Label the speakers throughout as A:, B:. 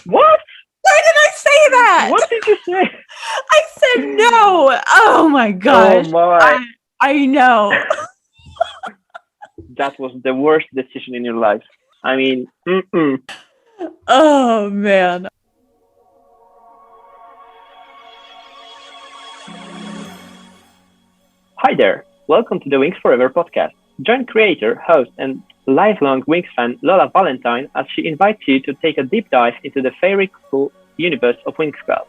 A: What?
B: Why did I say that?
A: What did you say?
B: I said no. Oh my gosh.
A: Oh my.
B: I know.
A: That was the worst decision in your life. I mean,
B: Oh man.
A: Hi there. Welcome to the WinxForeverPodcast. Join creator, host, and lifelong Winx fan Lola Valentine as she invites you to take a deep dive into the fairy cool universe of Winx Club.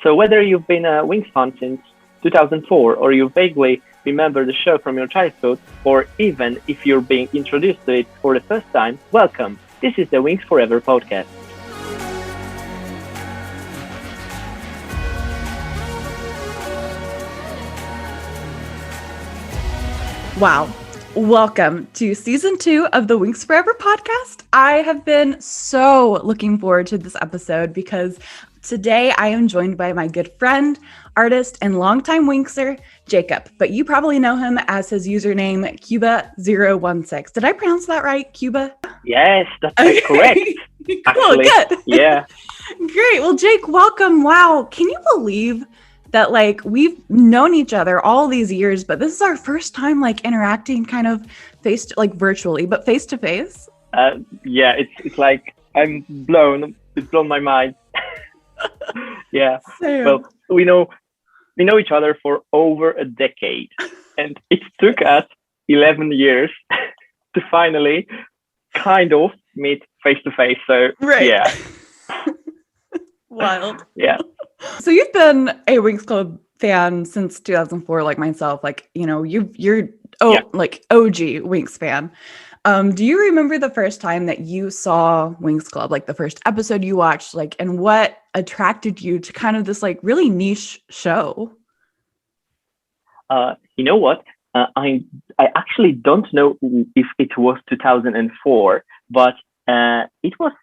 A: So whether you've been a Winx fan since 2004 or you vaguely remember the show from your childhood, or even if you're being introduced to it for the first time, welcome. This is the Winx Forever Podcast.
B: Wow. Welcome to season 2 of the Winx Forever podcast. I have been so looking forward to this episode because today I am joined by my good friend, artist, and longtime Winxer, Jacob. But you probably know him as his username, Cuba016. Did I pronounce that right, Cuba?
A: Yes, that's correct.
B: Cool,
A: Actually,
B: good.
A: Yeah.
B: Great. Well, Jake, welcome. Wow. Can you believe that we've known each other all these years, but this is our first time interacting kind of virtually, but face to face?
A: Yeah, it's like I'm blown. It's blown my mind. Yeah.
B: Same.
A: Well, we know each other for over a decade, and it took us 11 years to finally kind of meet face to face. So
B: right.
A: Yeah.
B: Wild.
A: Yeah.
B: So you've been a Winx Club fan since 2004, like myself. You're OG Winx fan. Do you remember the first time that you saw Winx Club, like the first episode you watched, and what attracted you to kind of this really niche show?
A: You know what? I actually don't know if it was 2004, but it was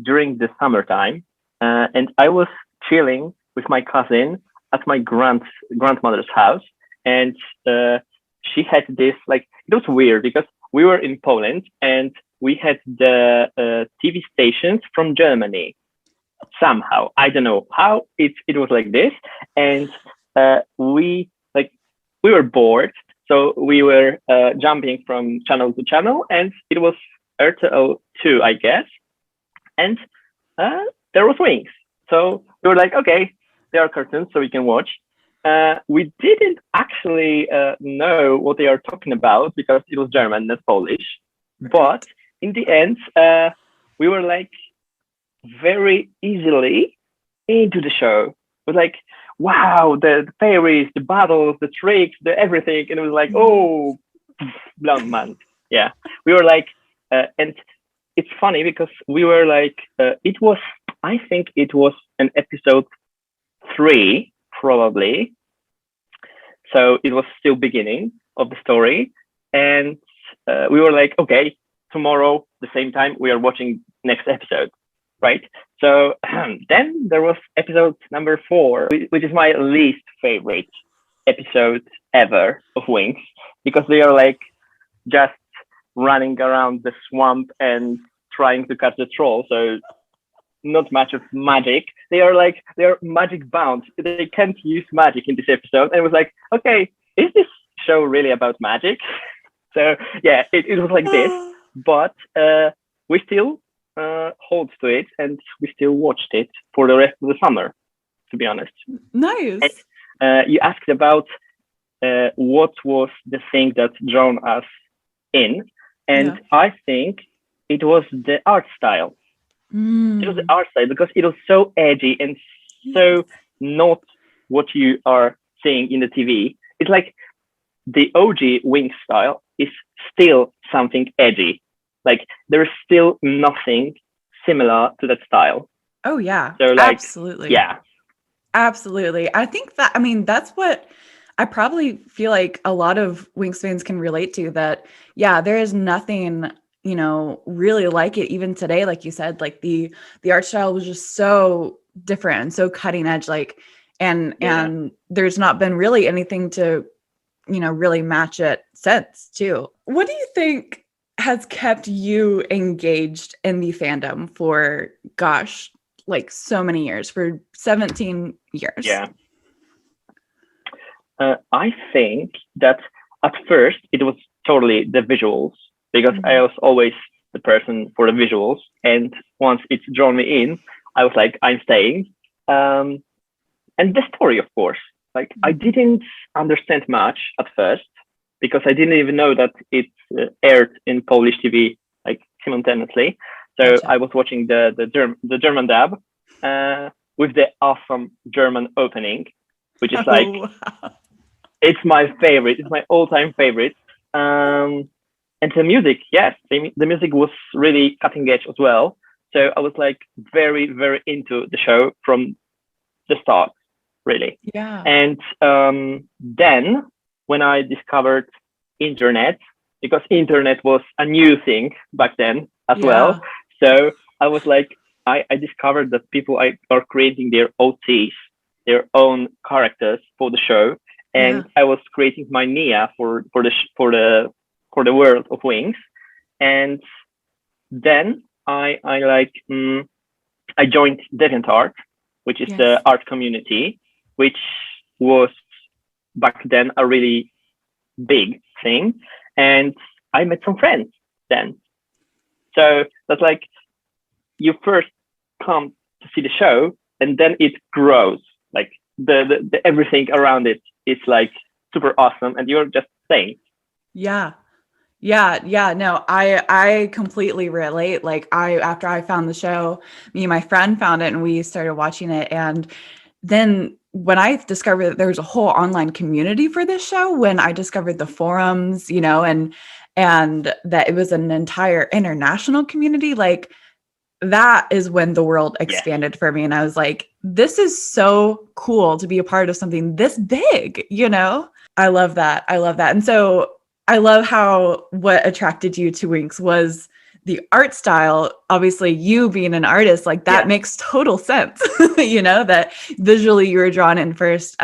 A: during the summertime, and I was chilling with my cousin at my grandmother's house, and she had this it was weird because we were in Poland and we had the TV stations from Germany. Somehow, I don't know how it was like this, and we were bored, so we were jumping from channel to channel, and it was RTL2, I guess, and there was Winx. So we were like, okay, there are cartoons, so we can watch. We didn't actually know what they are talking about because it was German, not Polish. But in the end, we were very easily into the show. It was like, wow, the fairies, the battles, the tricks, the everything. And it was like, oh, blown man. Yeah. We were and it's funny because we were I think it was an episode 3, probably. So it was still beginning of the story. And we were like, okay, tomorrow, the same time, we are watching next episode, right? So then there was episode number 4, which is my least favorite episode ever of Winx, because they are just running around the swamp and trying to catch the troll. So not much of magic. They are magic bound. They can't use magic in this episode. And it was okay, is this show really about magic? So yeah, it was like this, but we still hold to it, and we still watched it for the rest of the summer, to be honest.
B: Nice.
A: And, you asked about what was the thing that drawn us in, and I think it was the art style. It was the art style because it was so edgy and so not what you are seeing in the TV. It's the OG Winx style is still something edgy. There is still nothing similar to that style.
B: Oh yeah.
A: So
B: absolutely.
A: Yeah.
B: Absolutely. I think that's what I probably feel like a lot of Winx fans can relate to, that there is nothing really like it even today. Like you said, the art style was just so different and so cutting edge, and there's not been really anything to really match it since too. What do you think has kept you engaged in the fandom for like so many years, for 17 years.
A: Yeah. I think that at first it was totally the visuals, because I was always the person for the visuals. And once it's drawn me in, I was like, I'm staying. And the story, of course, like I didn't understand much at first, because I didn't even know that it aired in Polish TV like simultaneously. So
B: Gotcha.
A: I was watching the German dub with the awesome German opening, which is like, it's my favorite. It's my all-time favorite. And the music, yes, the music was really cutting edge as well. So I was like very, very into the show from the start, really.
B: Yeah.
A: And then when I discovered internet, because internet was a new thing back then as well. So I was like, I discovered that people are creating their OTs, their own characters for the show. And I was creating my Nia for the world of Winx. And then I joined DeviantArt, which is the art community, which was back then a really big thing. And I met some friends then. So that's like, you first come to see the show, and then it grows. Like the everything around it is like super awesome, and you're just staying.
B: Yeah. No, I completely relate. Like after I found the show, me and my friend found it and we started watching it. And then when I discovered that there was a whole online community for this show, when I discovered the forums, you know, and that it was an entire international community, like that is when the world expanded for me. And I was like, this is so cool to be a part of something this big, you know? I love that. And so I love how what attracted you to Winx was the art style. Obviously, you being an artist, like that makes total sense, you know, that visually you were drawn in first.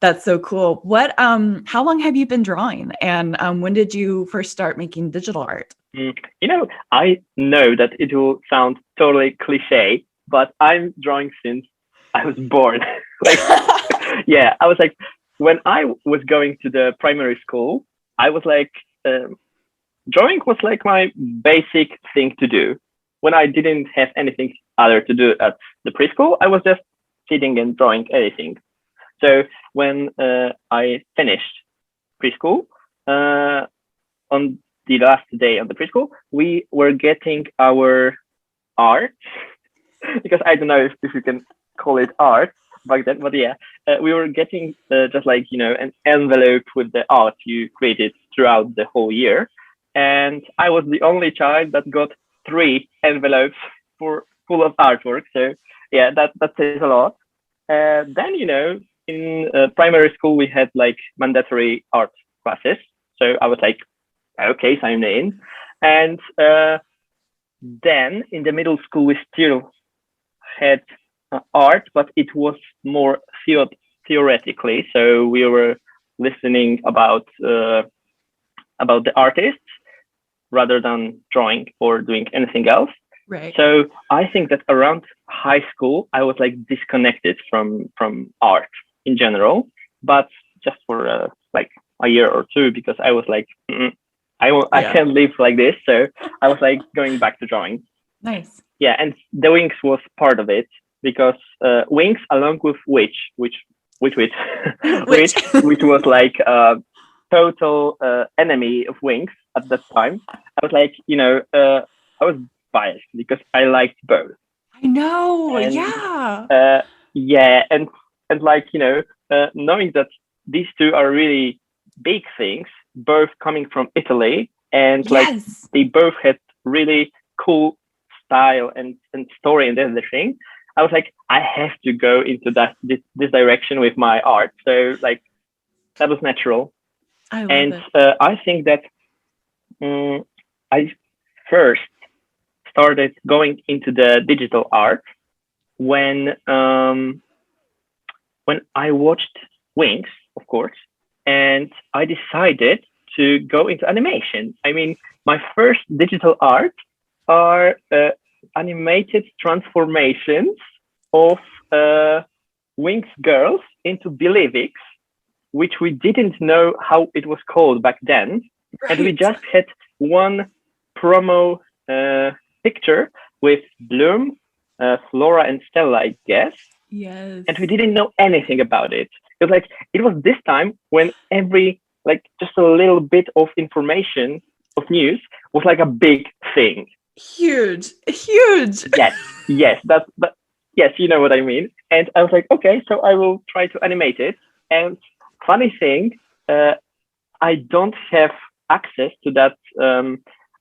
B: That's so cool. How long have you been drawing? And when did you first start making digital art?
A: You know, I know that it will sound totally cliche, but I'm drawing since I was born. Like, yeah, I was like, when I was going to the primary school, I was like, drawing was like my basic thing to do. When I didn't have anything other to do at the preschool, I was just sitting and drawing anything. So when I finished preschool, on the last day of the preschool, we were getting our art, because I don't know if you can call it art back then, but yeah, we were getting just like, you know, an envelope with the art you created throughout the whole year. And I was the only child that got 3 envelopes full of artwork. So yeah, that says a lot. Then, you know, in primary school, we had like mandatory art classes. So I was like, okay, sign in. And then in the middle school, we still had art, but it was more theoretically. So we were listening about the artists rather than drawing or doing anything else.
B: Right.
A: So I think that around high school, I was like disconnected from art in general, but just for like a year or two, because I was like, I can't live like this. So I was like going back to drawing.
B: Nice.
A: Yeah, and the Winx was part of it, because Winx, along with which was like a total enemy of Winx at that time. I was like, you know, I was biased because I liked both.
B: I know.
A: And,
B: yeah.
A: And like, you know, knowing that these two are really big things, both coming from Italy, and like they both had really cool style and story and everything. I was like, I have to go into this direction with my art. So like that was natural.
B: I love it.
A: I think that I first started going into the digital art when I watched Winx, of course, and I decided to go into animation. I mean, my first digital art are animated transformations of Winx girls into Believix, which we didn't know how it was called back then.
B: Right.
A: And we just had one promo picture with Bloom, Flora, and Stella, I guess.
B: Yes.
A: And we didn't know anything about it. It was this time when just a little bit of information of news was like a big thing.
B: Huge.
A: Yes, yes, you know what I mean. And I was like, okay, so I will try to animate it. And funny thing, I don't have access to that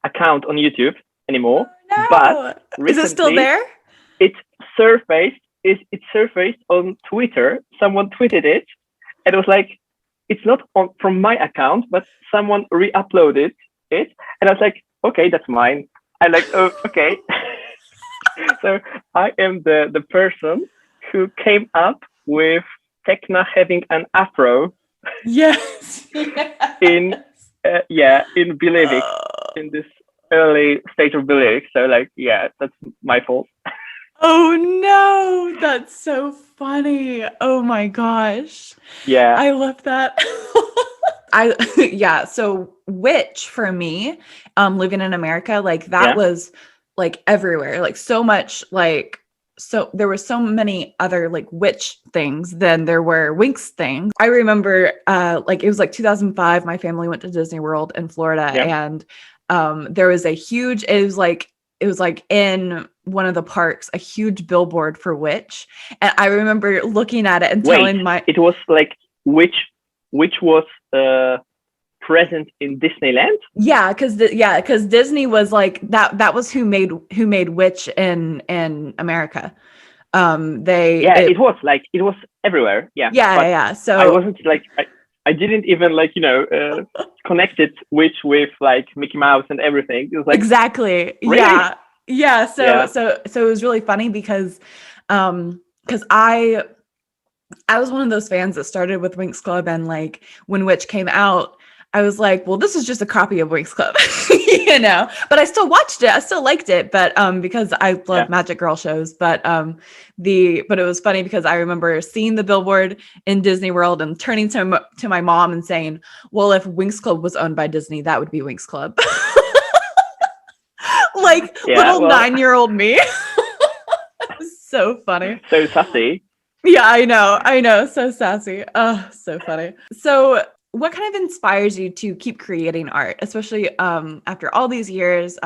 A: account on YouTube anymore.
B: No.
A: But recently,
B: is it still there?
A: It surfaced on Twitter. Someone tweeted it, and it was like, it's not from my account, but someone re-uploaded it, and I was like, okay, that's mine. I'm like, oh, okay. So I am the person who came up with Tekna having an afro.
B: Yes.
A: in Believix, in this early stage of Believix. So that's my fault.
B: Oh no, that's so funny. Oh my gosh.
A: Yeah.
B: I love that. So Witch for me, living in America, like that was like everywhere, like so much, like so there were so many other like witch things than there were Winx things. I remember it was like 2005, my family went to Disney World in Florida, and there was it was like in one of the parks, a huge billboard for Witch. And I remember looking at it and telling
A: it was like which was present in Disneyland?
B: Yeah, because Disney was like that was who made Witch in America. It
A: was everywhere.
B: Yeah. So
A: I wasn't I didn't even connect it Witch with like Mickey Mouse and everything. It was like
B: exactly.
A: Really?
B: Yeah. So it was really funny because I was one of those fans that started with Winx Club, and like when Witch came out, I was like, well, this is just a copy of Winx Club, but I still watched it. I still liked it, but because I love Magic Girl shows, but it was funny because I remember seeing the billboard in Disney World and turning to my mom and saying, well, if Winx Club was owned by Disney, that would be Winx Club. Little 9-year-old me. So funny.
A: So sassy.
B: Yeah, I know. So sassy. Oh, so funny. So what kind of inspires you to keep creating art, especially after all these years?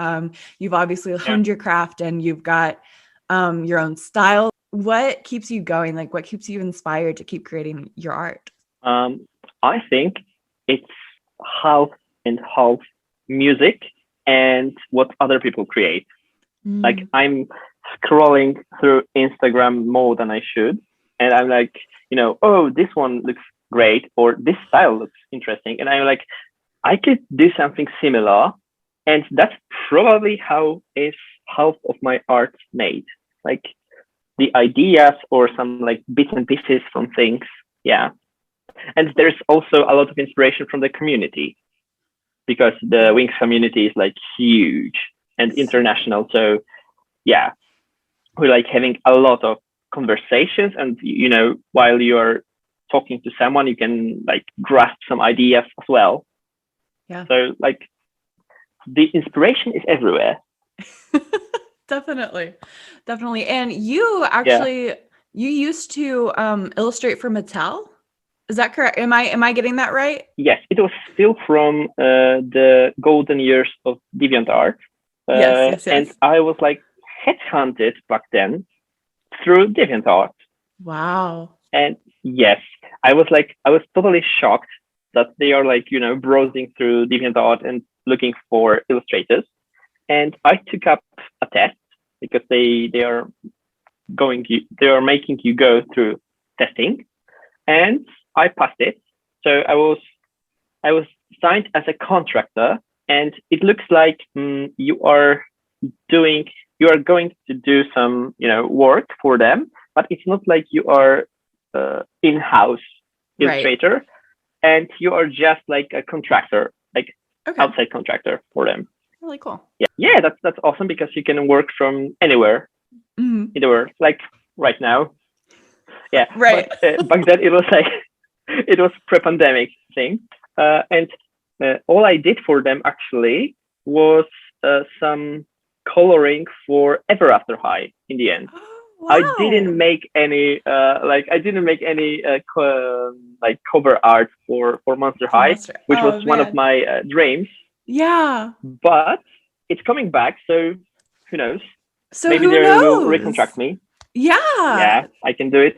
B: You've obviously honed your craft and you've got your own style. What keeps you going? Like, what keeps you inspired to keep creating your art?
A: I think it's half and half music and what other people create. Like, I'm scrolling through Instagram more than I should, and I'm like, oh, this one looks great, or this style looks interesting, and I'm like, I could do something similar, and that's probably how is half of my art made. Like the ideas or some like bits and pieces from things, and there's also a lot of inspiration from the community, because the Winx community is like huge and international. So we're like having a lot of conversations, and while you're talking to someone, you can like grasp some ideas as well. So like the inspiration is everywhere.
B: Definitely. And you actually you used to illustrate for Mattel. Is that correct? Am I getting that right?
A: Yes, it was still from the golden years of DeviantArt.
B: Yes.
A: And I was like headhunted back then through DeviantArt.
B: Wow.
A: And yes, I was totally shocked that they are like, browsing through DeviantArt and looking for illustrators. And I took up a test because they are making you go through testing, and I passed it. So I was signed as a contractor, and it looks like you are going to do some work for them, but it's not like you are in-house illustrator, and you are just like a contractor, like outside contractor for them.
B: Really cool.
A: Yeah, that's awesome because you can work from anywhere in the world, like right now. Yeah,
B: Right.
A: but back then it was like it was pre-pandemic thing, and all I did for them actually was some coloring for Ever After High. In the end,
B: Oh,
A: I
B: wow.
A: didn't make any like cover art for Monster
B: For
A: High,
B: Monster.
A: which was
B: Oh
A: one of
B: man.
A: my dreams.
B: Yeah.
A: But it's coming back, so who knows?
B: So
A: Maybe
B: who
A: they will
B: knows?
A: recontract me.
B: Yeah.
A: Yeah, I can do it.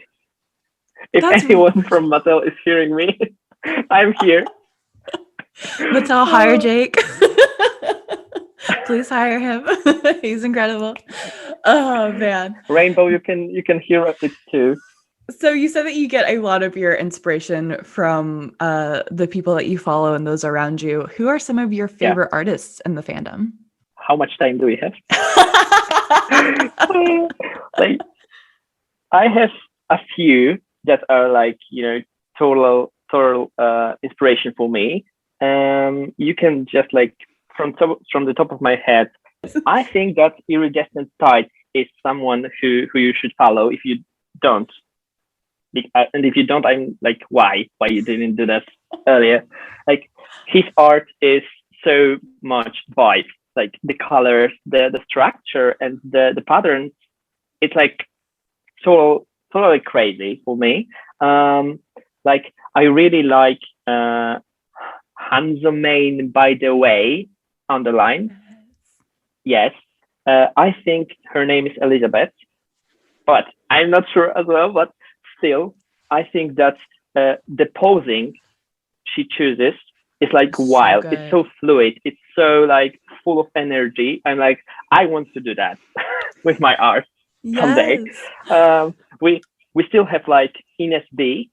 A: If
B: That's
A: anyone from Mattel is hearing me, I'm here.
B: Mattel, hire Jake. Please hire him. He's incredible. Oh man.
A: Rainbow, you can hear it too.
B: So you said that you get a lot of your inspiration from the people that you follow and those around you. Who are some of your
A: Yeah.
B: favorite artists in the fandom?
A: How much time do we have? Like, I have a few that are like, total inspiration for me. You can just like from the top of my head, I think that Iridescent Tides is someone who you should follow if you don't. And if you don't, I'm like, why you didn't do that earlier? Like, his art is so much vibe, like the colors, the structure, and the patterns. It's like totally crazy for me. Like, I really like Hanzomain, by the way, underline. Yes. I think her name is Elizabeth, but I'm not sure as well. But still, I think that the posing she chooses is like
B: It's so
A: wild. It's
B: good.
A: so fluid. It's so like full of energy. I'm like, I want to do that with my art someday.
B: Yes.
A: We still have like Ines B,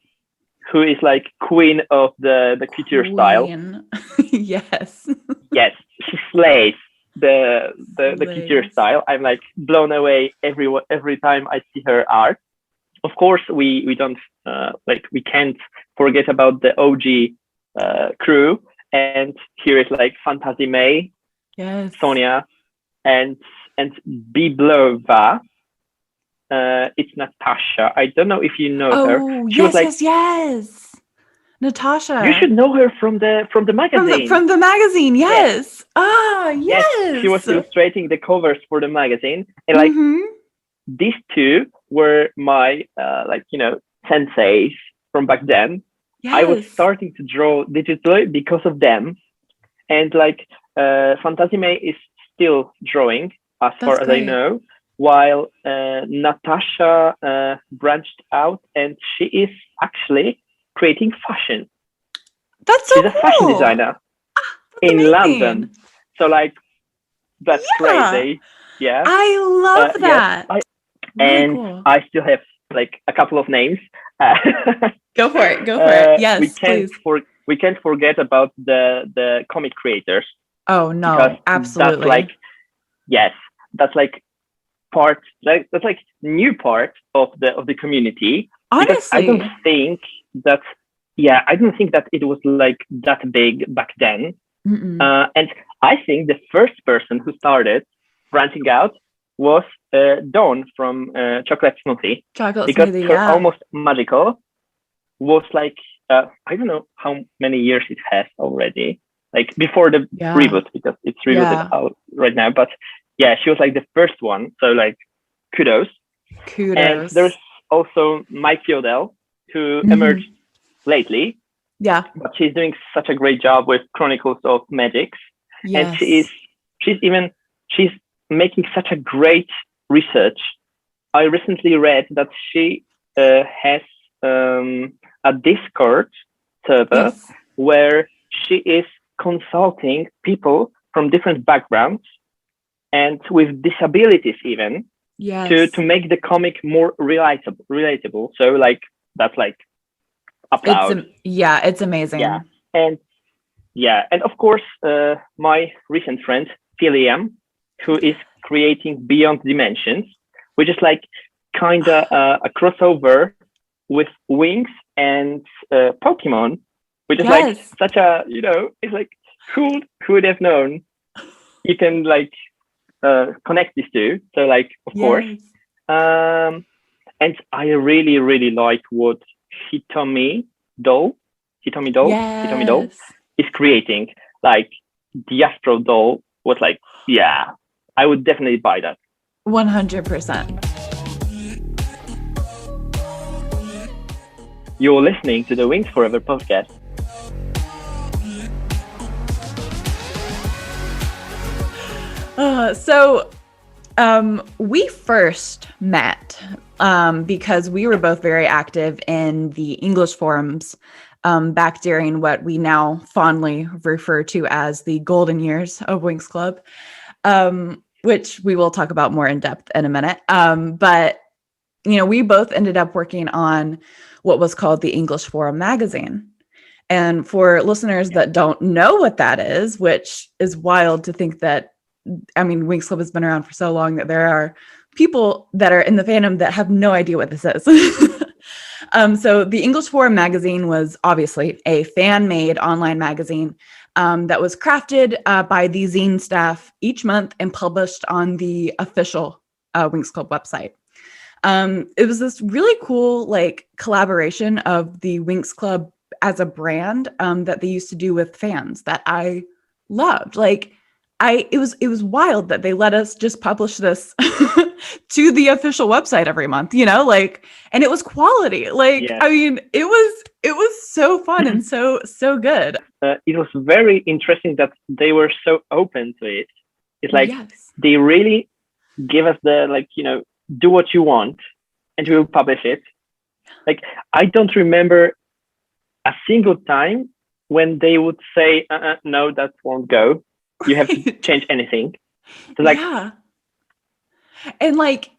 A: who is like queen of the couture style.
B: Queen. Yes.
A: Yes, she slays the couture
B: Slays.
A: style. I'm like blown away every time I see her art. Of course, we don't we can't forget about the OG crew, and here is like Fantasy May,
B: Yes.
A: Sonia, and Biblova. It's Natasha. I don't know if you know her.
B: Oh,
A: She was
B: yes,
A: like,
B: yes. Natasha.
A: you should know her from the magazine.
B: From the magazine,
A: Yes,
B: yes. Ah,
A: yes. She was
B: yes.
A: illustrating the covers for the magazine, and like
B: Mm-hmm.
A: these two were my senseis from back then. I was
B: Yes.
A: starting to draw digitally because of them, and like Fantasime is still drawing as
B: That's
A: far as I
B: great.
A: know, while Natasha branched out and she is actually creating fashion.
B: That's so
A: She's a fashion
B: cool.
A: designer
B: That's
A: in
B: amazing.
A: London. So like that's
B: Yeah.
A: crazy. Yeah.
B: I love
A: Yes.
B: that. Really
A: And
B: cool.
A: I still have like a couple of names.
B: Go for it. Go for it. Yes, please.
A: We can't forget about the comic creators,
B: Oh
A: because
B: no, absolutely.
A: that's like that's like new part of the community, because I don't
B: Honestly.
A: think that it was like that big back then. And I think the first person who started branching out was Dawn from Chocolate Smoothie,
B: Chocolate
A: because
B: smoothie,
A: her
B: yeah.
A: Almost Magical was like I don't know how many years it has already, like before the
B: Yeah.
A: reboot, because it's rebooted
B: Yeah.
A: out right now. But yeah, she was like the first one, so like kudos. And there's also Mike Yodel, who emerged lately,
B: Yeah.
A: but she's doing such a great job with Chronicles of Magics.
B: Yes.
A: And she's making such a great research. I recently read that she has a Discord server where she is consulting people from different backgrounds and with disabilities even, to make the comic more relatable. So like that's like applause.
B: It's amazing.
A: And of course my recent friend Philiam, who is creating Beyond Dimensions, which is like kind of a crossover with Winx and Pokemon, which is like such a, it's like who would have known? you can like connect these two. So like, of course. And I really, really like what Hitomi doll, Hitomi doll is creating. Like the Astro doll was like, yeah, I would definitely buy that.
B: 100%.
A: You're listening to the Winx Forever podcast.
B: We first met because we were both very active in the English forums back during what we now fondly refer to as the golden years of Winx Club, which we will talk about more in depth in a minute. But, you know, we both ended up working on what was called the English Forum magazine. And for listeners that don't know what that is, which is wild to think that, I mean, Winx Club has been around for so long that there are people that are in the fandom that have no idea what this is. So the English Forum magazine was obviously a fan-made online magazine that was crafted by the zine staff each month and published on the official Winx Club website. It was this really cool like collaboration of the Winx Club as a brand that they used to do with fans that I loved. Like it was wild that they let us just publish this to the official website every month, you know, like, and it was quality. Like, I mean, it was so fun and so good.
A: It was very interesting that they were so open to it. It's like they really give us the, like, you know, do what you want and we will publish it. Like, I don't remember a single time when they would say, no, that won't go. You have to change anything. So like,
B: and like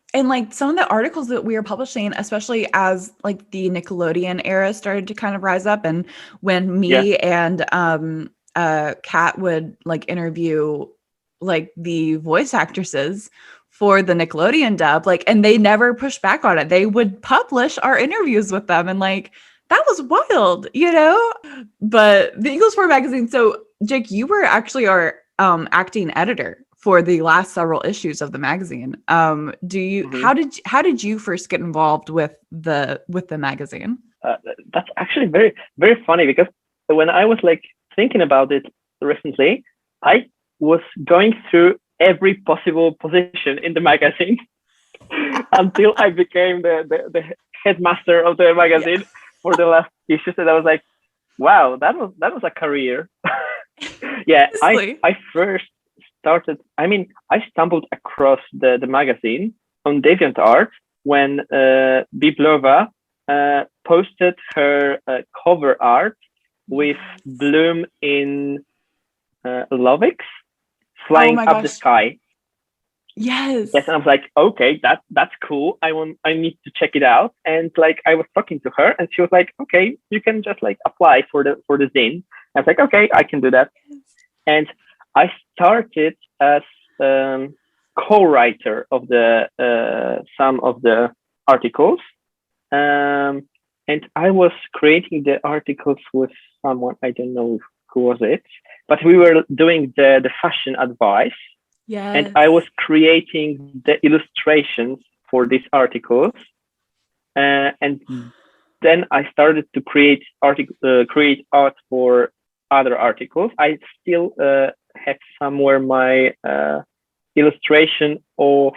B: some of the articles that we were publishing, especially as like the Nickelodeon era started to kind of rise up, and when me and Kat would like interview like the voice actresses for the Nickelodeon dub, like, and they never pushed back on it. They would publish our interviews with them, and like that was wild, you know. But the English Forum magazine. So Jake, you were actually our acting editor for the last several issues of the magazine. How did you first get involved with the magazine?
A: That's actually very, very funny, because when I was like thinking about it recently, I was going through every possible position in the magazine until I became the headmaster of the magazine for the last issues, and I was like, wow, that was a career. I first started, I mean, I stumbled across the magazine on DeviantArt when Biblova posted her cover art with Bloom in Lovix flying up the sky.
B: Yes,
A: and I was like, okay, that's cool. I need to check it out. And like, I was talking to her, and she was like, okay, you can just like apply for the zine. I was like, okay, I can do that. And I started as co-writer of the some of the articles, and I was creating the articles with someone, I don't know who was it, but we were doing the fashion advice. And I was creating the illustrations for these articles, and then I started to create art for other articles. I still have somewhere my illustration of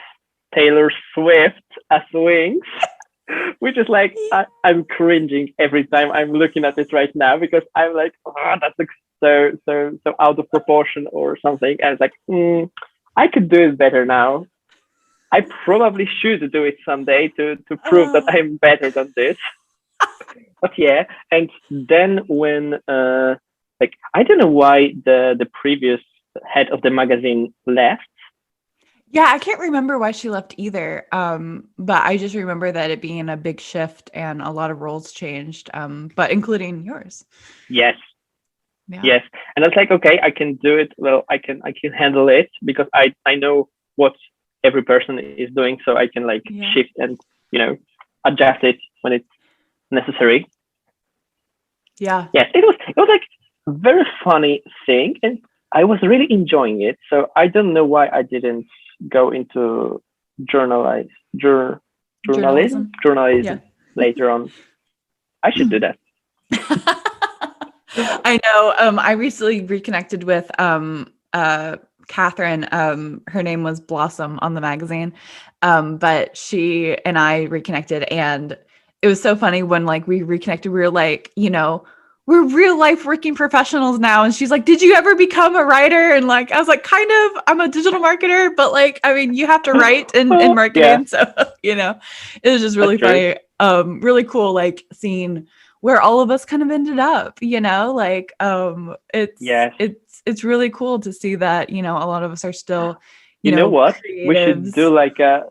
A: Taylor Swift as Winx, which is like, I'm cringing every time I'm looking at it right now, because I'm like, that looks so out of proportion or something. And it's like, I could do it better now. I probably should do it someday to prove that I'm better than this. But yeah, and then when like, I don't know why the previous head of the magazine left.
B: Yeah, I can't remember why she left either. But I just remember that it being a big shift and a lot of roles changed, but including yours.
A: Yes. Yes. And I was like, okay, I can do it. Well, I can handle it, because I know what every person is doing, so I can like shift and, you know, adjust it when it's necessary.
B: Yeah.
A: Yes, it was like a very funny thing, and I was really enjoying it. So I don't know why I didn't go into journalize, jour,
B: Journalism.
A: journalism later on. I should do that.
B: I know. I recently reconnected with Catherine. Her name was Blossom on the magazine. But she and I reconnected, and it was so funny when like we reconnected. We were like, we're real life working professionals now. And she's like, did you ever become a writer? And like, I was like, kind of, I'm a digital marketer, but like, I mean, you have to write in marketing. So, it was just really funny. Really cool, like seeing where all of us kind of ended up, like, it's really cool to see that, a lot of us are still,
A: you know what?
B: creatives.
A: We should do like a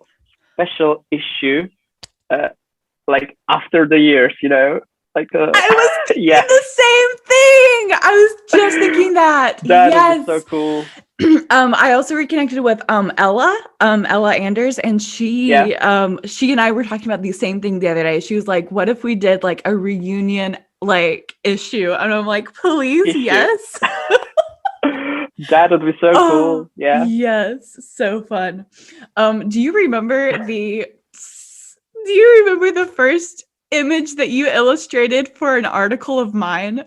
A: special issue, like after the years, like I
B: was thinking the same thing. I was just thinking that.
A: That is so cool.
B: I also reconnected with Ella Anders, and she and I were talking about the same thing the other day. She was like, what if we did like a reunion like issue? And I'm like, please, yes.
A: That would be so cool. Yeah.
B: Yes, so fun. Do you remember the first image that you illustrated for an article of mine?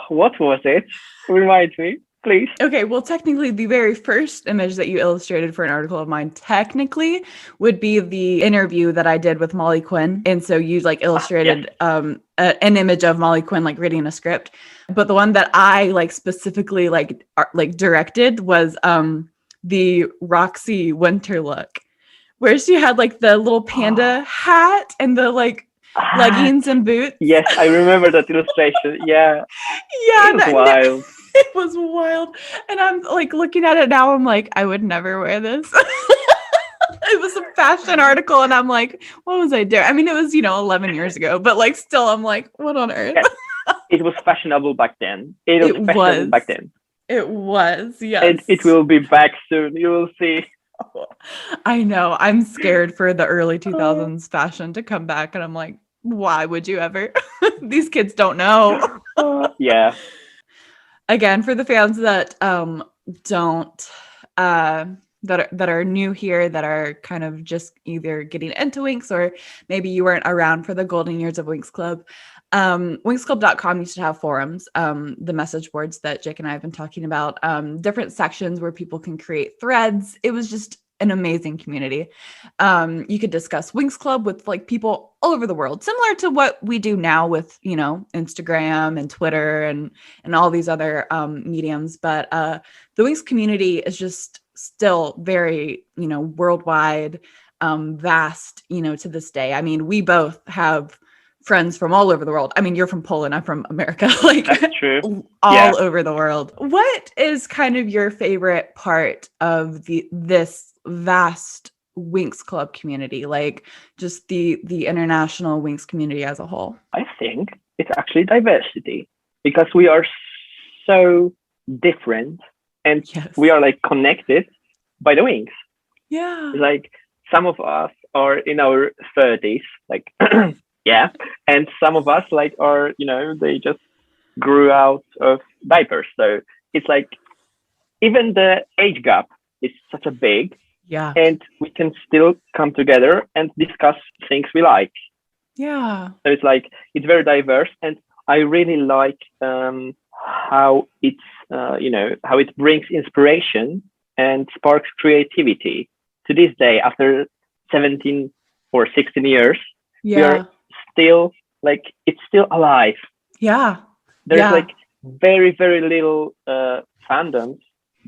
A: What was it? Remind me, please.
B: Okay, well, technically, the very first image that you illustrated for an article of mine technically would be the interview that I did with Molly Quinn. And so you like illustrated an image of Molly Quinn like reading a script. But the one that I like specifically like directed was the Roxy winter look, where she had like the little panda hat and the like leggings and boots.
A: Yes, I remember that illustration. Yeah.
B: Yeah.
A: It was wild.
B: It was wild. And I'm like looking at it now, I'm like, I would never wear this. It was a fashion article, and I'm like, what was I doing? I mean, it was, 11 years ago, but like still I'm like, what on earth?
A: Yeah. It was fashionable back then. It was fashionable back then.
B: It was, yes.
A: And it will be back soon. You will see.
B: I know. I'm scared for the early 2000s fashion to come back, and I'm like, why would you ever? These kids don't know.
A: Yeah.
B: Again, for the fans that don't that are new here, that are kind of just either getting into Winx, or maybe you weren't around for the golden years of Winx Club. WinxClub.com used to have forums, the message boards that Jake and I have been talking about, different sections where people can create threads. It was just an amazing community. You could discuss Winx Club with like people all over the world, similar to what we do now with, Instagram and Twitter and all these other mediums. But the Winx community is just still very, worldwide, vast, to this day. I mean, we both have friends from all over the world. I mean, you're from Poland, I'm from America, like
A: that's true.
B: all over the world. What is kind of your favorite part of this vast Winx Club community, like just the international Winx community as a whole?
A: I think it's actually diversity, because we are so different, and we are like connected by the Winx.
B: Yeah.
A: Like some of us are in our 30s, like yeah, and some of us like are, they just grew out of diapers. So it's like even the age gap is such a big, and we can still come together and discuss things we like.
B: Yeah.
A: So it's like, it's very diverse, and I really like how it's, how it brings inspiration and sparks creativity. To this day, after 17 or 16 years, we are still like, it's still alive.
B: Yeah.
A: There's like very, very little fandoms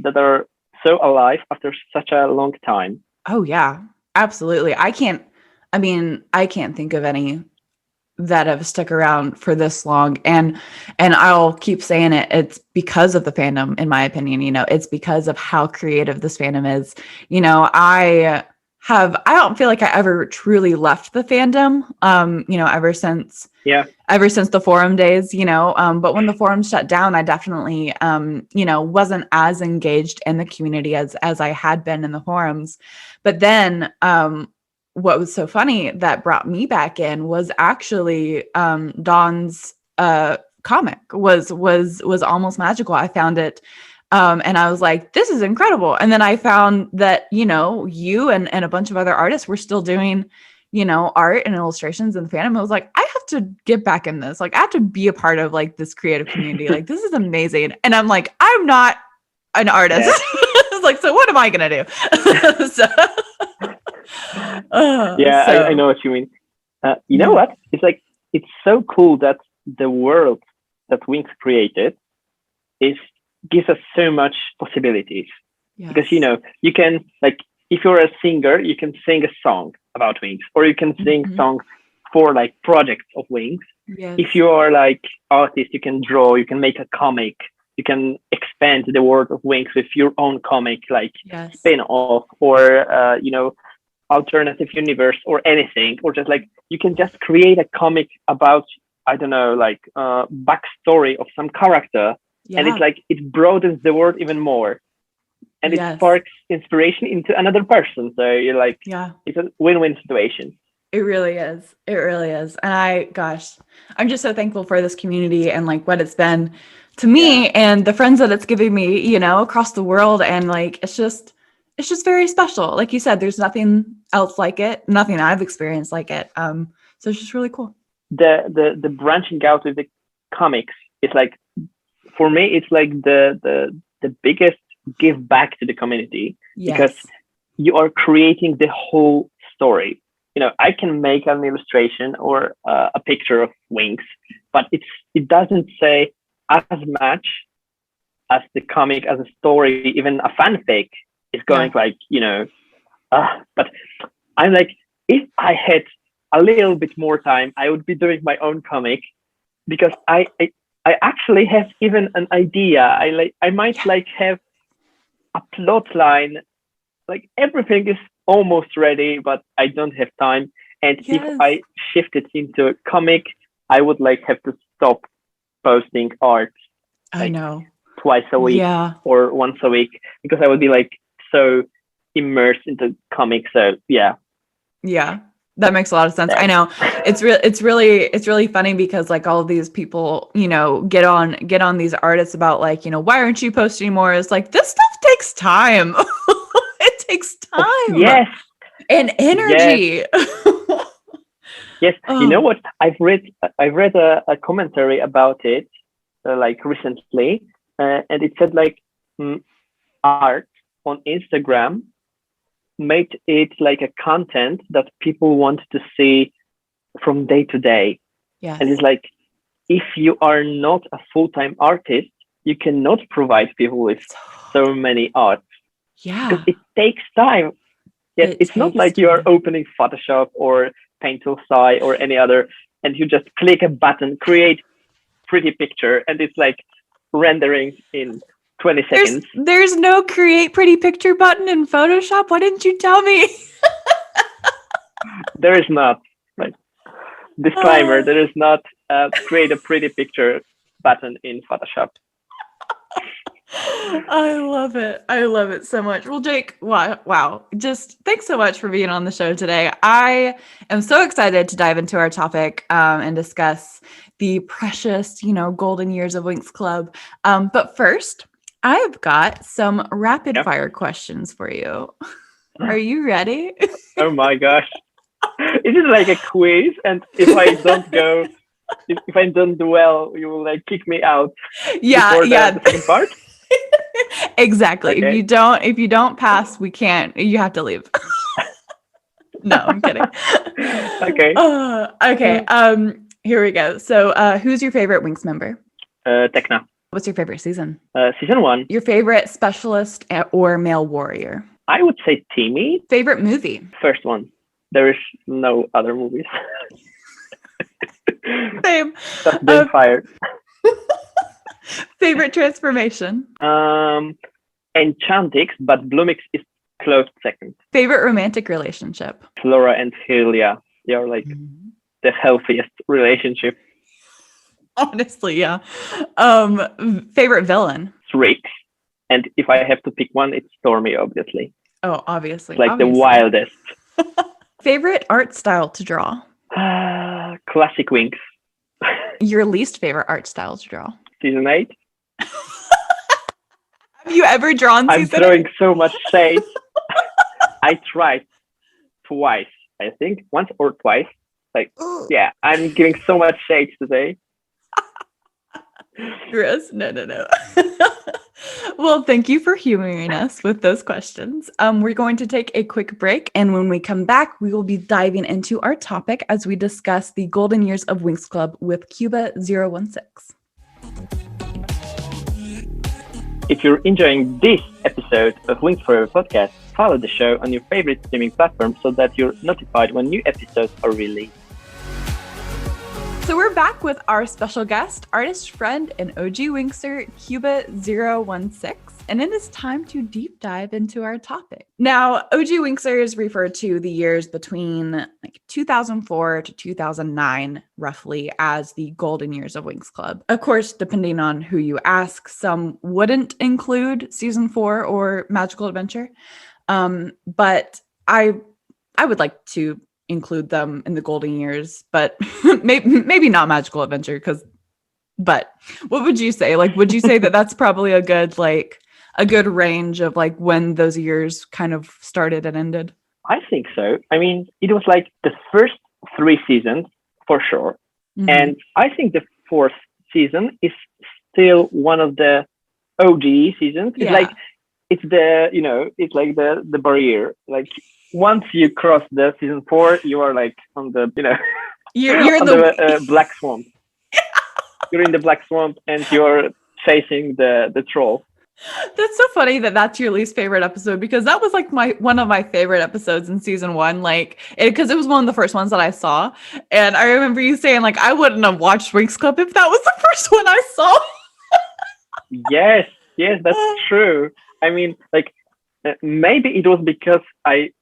A: that are so alive after such a long time.
B: Oh yeah, absolutely. I can't think of any that have stuck around for this long, and I'll keep saying it. It's because of the fandom, in my opinion. It's because of how creative this fandom is. I don't feel like I ever truly left the fandom, ever since the forum days, but when the forum shut down, I definitely, wasn't as engaged in the community as I had been in the forums. But then, what was so funny that brought me back in was actually, Dawn's, comic was almost magical. I found it, And I was like, this is incredible. And then I found that, you and a bunch of other artists were still doing, art and illustrations in the fandom. I was like, I have to get back in this. Like, I have to be a part of like this creative community. Like, this is amazing. And I'm like, I'm not an artist.
A: Yes.
B: I was like, so what am I going to do?
A: I know what you mean. You know what? It's like, it's so cool that the world that Winx created gives us so much possibilities.
B: Yes.
A: Because, you can, like, if you're a singer, you can sing a song about Winx, or you can sing songs for like projects of Winx.
B: Yes.
A: If you are like artist, you can draw, you can make a comic, you can expand the world of Winx with your own comic, like spin-off, or alternative universe, or anything, or just like you can just create a comic about, I don't know, like backstory of some character, and it's like it broadens the world even more, and it sparks inspiration into another person. So you're like, it's a win-win situation.
B: It really is. It really is. And I'm just so thankful for this community and like what it's been to me and the friends that it's giving me, across the world. And like, it's just very special. Like you said, there's nothing else like it, nothing I've experienced like it. So it's just really cool.
A: The branching out with the comics is like, for me, it's like the biggest give back to the community, because you are creating the whole story. I can make an illustration or a picture of Winx, but it doesn't say as much as the comic, as a story, even a fanfic is going like, but I'm like, if I had a little bit more time, I would be doing my own comic, because I actually have even an idea. I might like have a plot line, like everything is almost ready, but I don't have time. And if I shift it into a comic, I would like have to stop posting art. Like,
B: I know,
A: twice a week or once a week, because I would be like so immersed into comics. So yeah,
B: that makes a lot of sense. I know it's really funny, because like all of these people, get on these artists about like, why aren't you posting more? It's like, this stuff takes time. It takes time. And energy.
A: Yes. You know what? I've read a commentary about it like recently, and it said like art on Instagram made it like a content that people want to see from day to day. And it's like, if you are not a full-time artist, you cannot provide people with so many art. Because it takes time. It's not like you are opening Photoshop or Paint Tool Sai or any other, and you just click a button, create pretty picture, and it's like rendering in 20 seconds.
B: There's no create pretty picture button in Photoshop. Why didn't you tell me?
A: There is not. Like, disclaimer, there is not create a pretty picture button in Photoshop.
B: I love it. I love it so much. Well, Jake, wow. Just thanks so much for being on the show today. I am so excited to dive into our topic and discuss the precious, golden years of Winx Club. But first, I've got some rapid fire questions for you. Are you ready?
A: Oh my gosh. Is it like a quiz? And if I don't do well, you will like kick me out.
B: Yeah.
A: The second part?
B: Exactly. Okay. If you don't pass, you have to leave. No, I'm kidding.
A: Okay.
B: Okay. Here we go. So, who's your favorite Winx member?
A: Tekna.
B: What's your favorite season?
A: Season 1.
B: Your favorite specialist or male warrior?
A: I would say Timmy.
B: Favorite movie?
A: First one. There is no other movies.
B: Same.
A: That's been fired.
B: Favorite transformation?
A: Enchantix, but Bloomix is close second.
B: Favorite romantic relationship?
A: Flora and Hylia. They are like the healthiest relationship.
B: Honestly, yeah. Favorite villain?
A: Rick. And if I have to pick one, it's Stormy, obviously.
B: Oh, obviously.
A: It's like the wildest.
B: Favorite art style to draw?
A: Classic Winx.
B: Your least favorite art style to draw?
A: Season 8.
B: Have you ever drawn
A: I'm
B: season
A: throwing
B: 8?
A: so much shade. I tried twice, I think, once or twice. Like, yeah, I'm giving so much shade today.
B: Gross. No. Well, thank you for humoring us with those questions. We're going to take a quick break, and when we come back, we will be diving into our topic as we discuss the golden years of Winx Club with Cuba016.
A: If you're enjoying this episode of Winx Forever Podcast, follow the show on your favorite streaming platform so that you're notified when new episodes are released.
B: So we're back with our special guest, artist friend and OG Winxer, Cuba016, and it is time to deep dive into our topic. Now, OG Winxers refer to the years between like 2004 to 2009, roughly, as the golden years of Winx Club. Of course, depending on who you ask, some wouldn't include season 4 or Magical Adventure, but I would like to include them in the golden years, but maybe not Magical Adventure, but what would you say? Like, would you say that that's probably a good range of like when those years kind of started and ended?
A: I think so. I mean, it was like the first 3 seasons for sure.
B: Mm-hmm.
A: And I think the 4th season is still one of the OG seasons. It's like, it's like the barrier. Like, once you cross the season 4, you are like on the,
B: you're in
A: the black swamp. You're in the black swamp and you're chasing the troll.
B: That's so funny that that's your least favorite episode, because that was like one of my favorite episodes in season 1, like because it was one of the first ones that I saw, and I remember you saying like I wouldn't have watched Winx Club if that was the first one I saw.
A: Yes, that's true. I mean, like maybe it was because I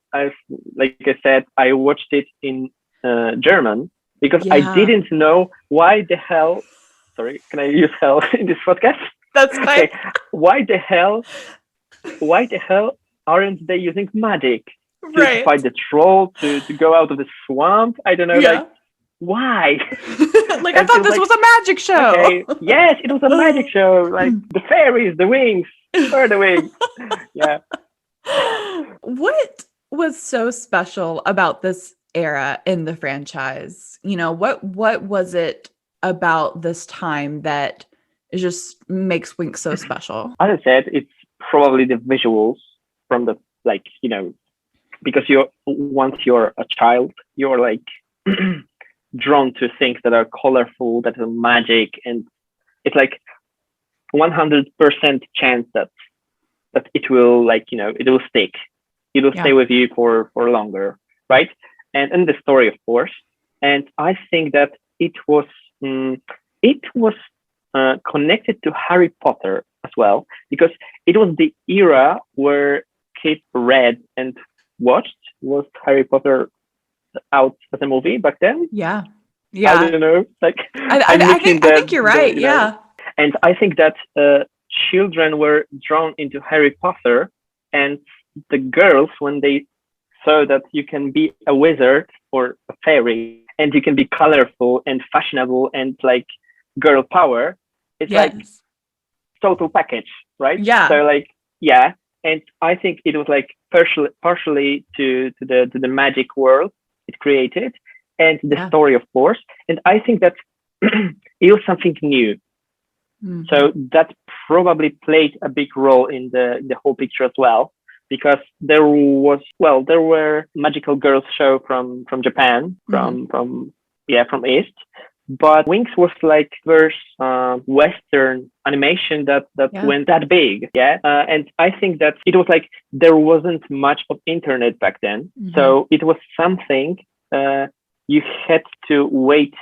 A: like I said, I watched it in German because I didn't know why the hell. Sorry, can I use hell in this podcast?
B: That's fine. Okay.
A: Why the hell aren't they using magic to fight the troll, to go out of the swamp? I don't know, like why?
B: Like I thought this was a magic show.
A: Okay, yes, it was a magic show. Like the fairies, the wings, where are the wings? Yeah.
B: What was so special about this era in the franchise? What was it about this time that it just makes Winx so special?
A: As I said, it's probably the visuals from the, like, because once you're a child, you're like drawn to things that are colorful, that are magic, and it's like 100% chance that it will, like, it will stick. It will stay with you for longer, right? And the story, of course. And I think that it was connected to Harry Potter as well, because it was the era where kids read and watched. Was Harry Potter out as a movie back then?
B: Yeah.
A: I don't know. Like,
B: I think you're right. Yeah.
A: And I think that children were drawn into Harry Potter, and the girls, when they saw that you can be a wizard or a fairy, and you can be colorful and fashionable and like girl power, it's like total package, right?
B: Yeah.
A: So like, and I think it was like partially to the magic world it created, and the story, of course. And I think that it was something new. Mm-hmm. So that probably played a big role in the whole picture as well, because there were magical girls show from Japan, from East. But Winx was like first Western animation that went that big, and I think that it was like there wasn't much of internet back then, so it was something you had to wait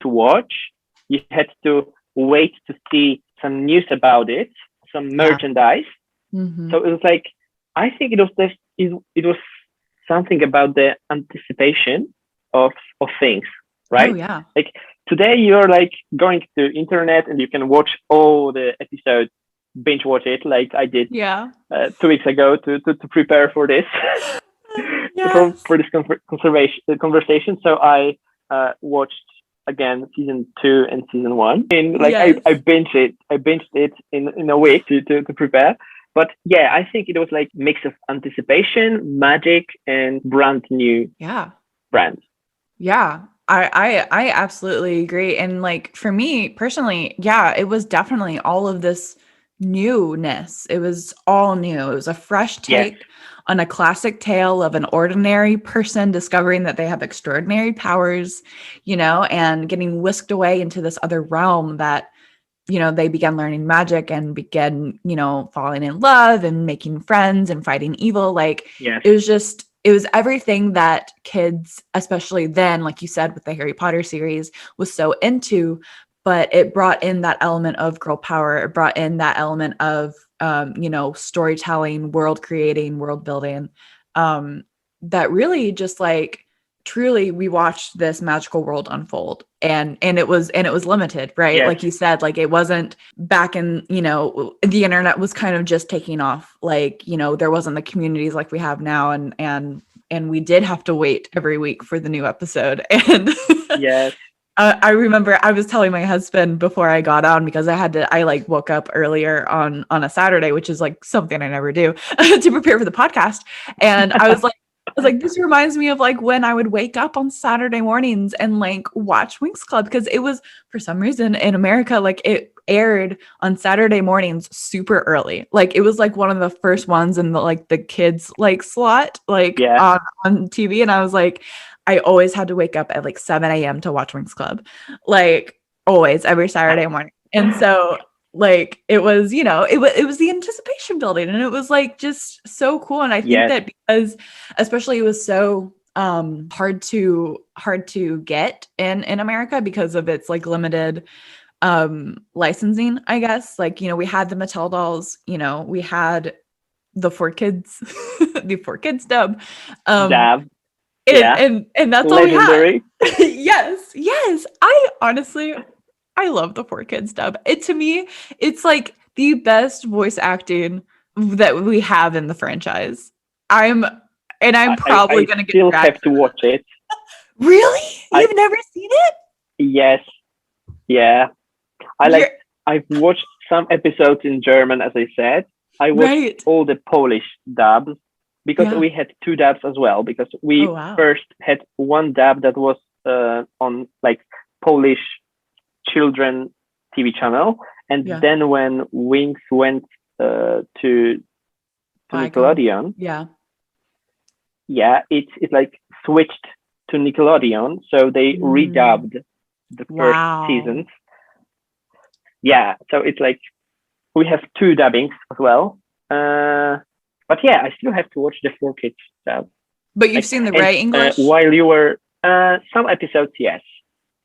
A: to watch, you had to wait to see some news about it, some merchandise. So it was like, I think it was something about the anticipation of things, right?
B: Oh yeah.
A: Like today you're like going to internet and you can watch all the episodes, binge watch it like I did 2 weeks ago to prepare for this for this conversation. So I watched again season 2 and season 1, and like I binged it in a week to prepare. But yeah, I think it was like mix of anticipation, magic, and brand new
B: Yeah.
A: brand.
B: Yeah. I absolutely agree. And like for me personally, yeah, it was definitely all of this newness. It was all new. It was a fresh
A: Yes,
B: take on a classic tale of an ordinary person discovering that they have extraordinary powers, and getting whisked away into this other realm that, they began learning magic and began, falling in love and making friends and fighting evil. Like
A: yes,
B: it was everything that kids, especially then, like you said, with the Harry Potter series, was so into, but it brought in that element of girl power. It brought in that element of, storytelling, world creating, world building, that really just like, truly we watched this magical world unfold, and it was limited, right?
A: yes,
B: Like you said, like it wasn't back in, the internet was kind of just taking off, like, there wasn't the communities like we have now, and we did have to wait every week for the new episode. And
A: yes.
B: I remember I was telling my husband before I got on, because I like woke up earlier on a Saturday, which is like something I never do, to prepare for the podcast. And I was like, this reminds me of like when I would wake up on Saturday mornings and like watch Winx Club, because it was, for some reason in America, like it aired on Saturday mornings super early. Like it was like one of the first ones in the kids like slot, like
A: Yeah,
B: on TV. And I was like, I always had to wake up at like 7 a.m. to watch Winx Club, like always, every Saturday morning. And so like it was, it was the anticipation building, and it was like just so cool. And I think
A: yes,
B: that because especially it was so hard to get in America because of its like limited licensing, I guess. Like, we had the Mattel dolls, we had the 4Kids, the 4Kids dub.
A: Dab.
B: And
A: Yeah,
B: and that's all we had.
A: legendary.
B: Yes. I honestly, I love the 4Kids dub. To me, it's like the best voice acting that we have in the franchise. I'm probably
A: I
B: gonna get
A: still
B: dragged
A: have to
B: for
A: watch it.
B: that. Really?
A: I
B: You've never seen it?
A: Yes, yeah. I
B: You're
A: like. I've watched some episodes in German, as I said. I watched
B: right.
A: all the Polish dubs because
B: Yeah.
A: we had two dubs as well. Because
B: Oh
A: we
B: wow.
A: first had one dub that was on like Polish children TV channel, and
B: Yeah.
A: then when Winx went to
B: Icon.
A: Nickelodeon,
B: Yeah.
A: yeah, it's like switched to Nickelodeon, so they
B: Mm.
A: redubbed the first
B: Wow.
A: seasons. Yeah, so it's like we have two dubbings as well. But yeah, I still have to watch the 4Kids dub.
B: But you've
A: Like,
B: seen the
A: and
B: right English?
A: while you were some episodes, yes,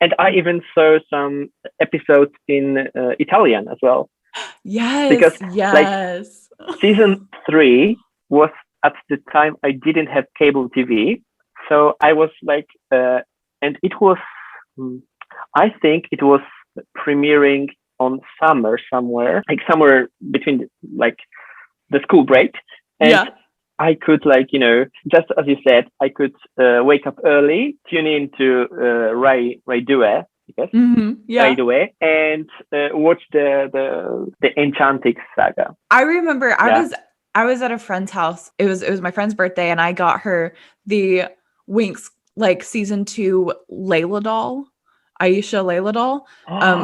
A: and I even saw some episodes in Italian as well, because
B: Yes.
A: like
B: Yes.
A: season 3 was at the time I didn't have cable TV, so I was like, and it was, hmm, I think it was premiering on summer somewhere, like somewhere between like the school break, and
B: Yeah.
A: I could like just as you said, I could wake up early, tune in to Ray Due, yes, Ray
B: Yeah.
A: Due, and watch the Enchanted saga.
B: I remember
A: Yeah.
B: I was at a friend's house. It was my friend's birthday, and I got her the Winx like season 2 Layla doll, Aisha Layla doll.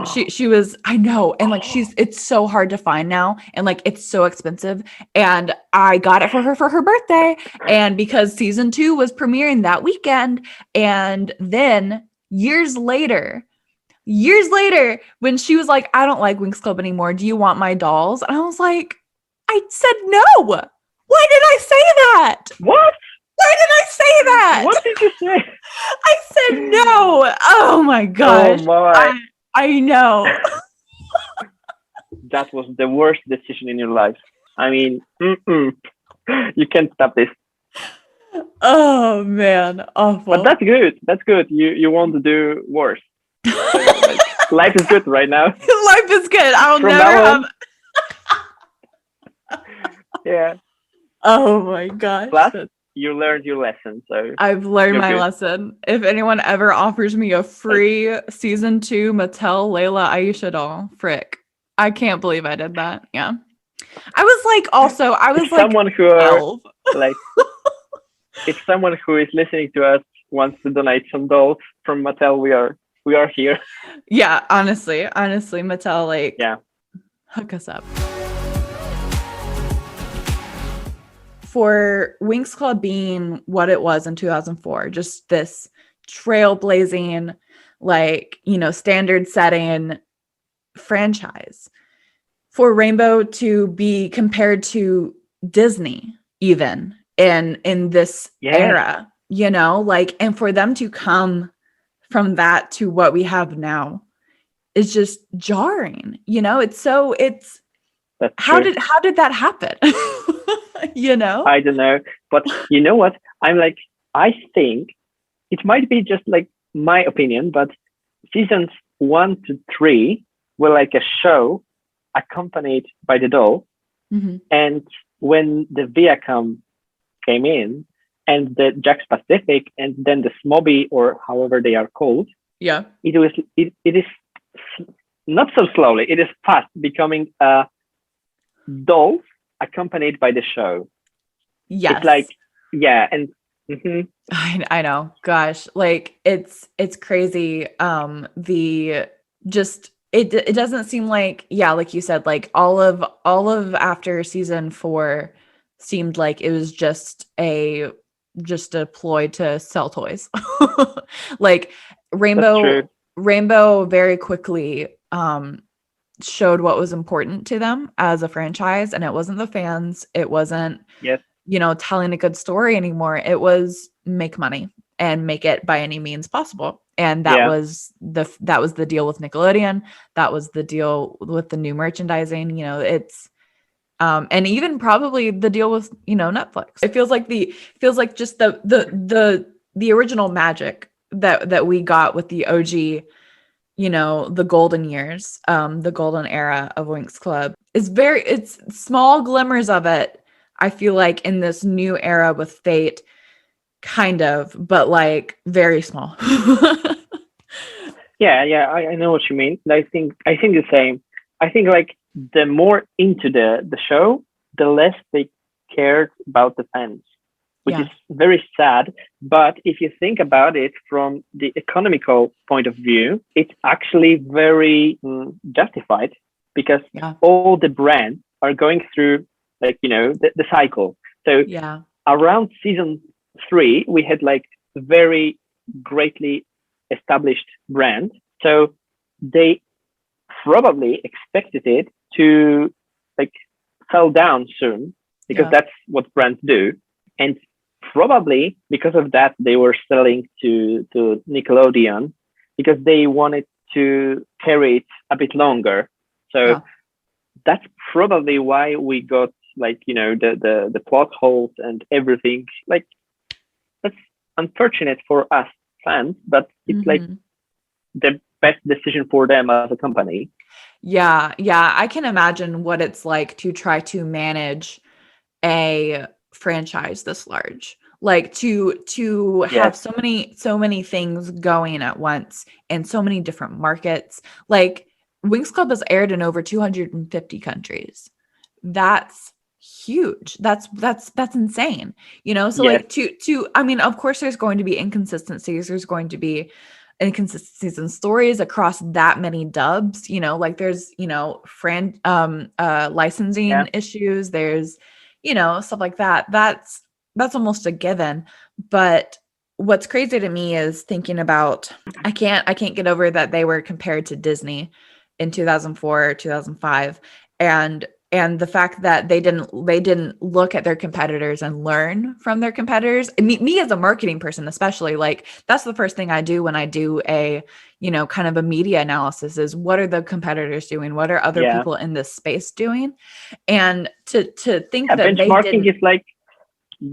B: She was, I know, and like it's so hard to find now, and like it's so expensive. And I got it for her birthday, and because season 2 was premiering that weekend, and then years later, when she was like, I don't like Winx Club anymore. Do you want my dolls? And I was like, I said no. Why did I say that?
A: What?
B: Why did I say that?
A: What did you say?
B: I said no. Oh my
A: Oh
B: gosh.
A: my!
B: I know.
A: That was the worst decision in your life. I mean, you can't stop this.
B: Oh man,
A: But
B: awful.
A: that's good. That's good. You want to do worse. So like, life is good right now.
B: Life is good. I'll
A: From
B: never
A: now
B: have.
A: on, yeah.
B: Oh my gosh.
A: Plus, you learned your lesson, so
B: I've learned
A: you're
B: my
A: good.
B: lesson. If anyone ever offers me a
A: Like,
B: free season 2 Mattel Layla Aisha doll, frick. I can't believe I did that. Yeah. I was like
A: Someone who are
B: 12.
A: like, if someone who is listening to us wants to donate some dolls from Mattel, we are here.
B: Yeah, honestly, Mattel, like,
A: Yeah.
B: hook us up. For Winx Club being what it was in 2004, just this trailblazing, like, standard setting franchise. For Rainbow to be compared to Disney, even in this era, like, and for them to come from that to what we have now is just jarring. It's
A: That's
B: how
A: true.
B: did that happen?
A: I don't know, but you know what? I think it might be just like my opinion, but seasons 1 to 3 were like a show accompanied by the doll.
B: Mm-hmm.
A: And when the Viacom came in, and the Jax Pacific, and then the Smobby, or however they are called,
B: Yeah,
A: it is not so slowly. It is fast becoming a doll accompanied by the show.
B: yes.
A: It's like, yeah, and mhm.
B: I know. Gosh, like it's crazy. It doesn't seem like, yeah, like you said, like all of after season 4 seemed like it was just a ploy to sell toys. Like
A: That's
B: Rainbow
A: true.
B: Rainbow very quickly showed what was important to them as a franchise, and it wasn't the fans, it wasn't
A: Yes,
B: telling a good story anymore. It was make money and make it by any means possible. And that
A: yeah,
B: was the deal with Nickelodeon. That was the deal with the new merchandising. It's and even probably the deal with Netflix. It feels like just the original magic that we got with the OG, the golden years, the golden era of Winx Club it's small glimmers of it. I feel like in this new era with Fate, kind of, but like very small.
A: yeah. I know what you mean. I think the same. I think like the more into the show, the less they cared about the fans, which
B: Yeah.
A: is very sad. But if you think about it from the economical point of view, it's actually very justified, because
B: Yeah.
A: all the brands are going through like the cycle. So
B: Yeah.
A: around season 3, we had like very greatly established brand. So they probably expected it to like fell down soon, because
B: Yeah.
A: that's what brands do. And probably because of that, they were selling to Nickelodeon, because they wanted to carry it a bit longer. So
B: Yeah.
A: that's probably why we got like the plot holes and everything. Like, that's unfortunate for us fans, but it's like
B: Mhm.
A: the best decision for them as a company.
B: Yeah. Yeah. I can imagine what it's like to try to manage a franchise this large. Like to have
A: Yes,
B: so many things going at once in so many different markets. Like Winx Club has aired in over 250 countries. That's huge. That's insane. So
A: yes,
B: like to I mean, of course there's going to be inconsistencies. There's going to be inconsistencies in stories across that many dubs, like there's,
A: yeah,
B: licensing issues, there's, stuff like that. That's almost a given. But what's crazy to me is thinking about, I can't get over that they were compared to Disney in 2004, 2005, and the fact that they didn't look at their competitors and learn from their competitors. And me as a marketing person, especially, like that's the first thing I do when I do a kind of a media analysis is what are the competitors doing, what are other
A: yeah.
B: people in this space doing, and to think
A: Yeah,
B: that they didn't.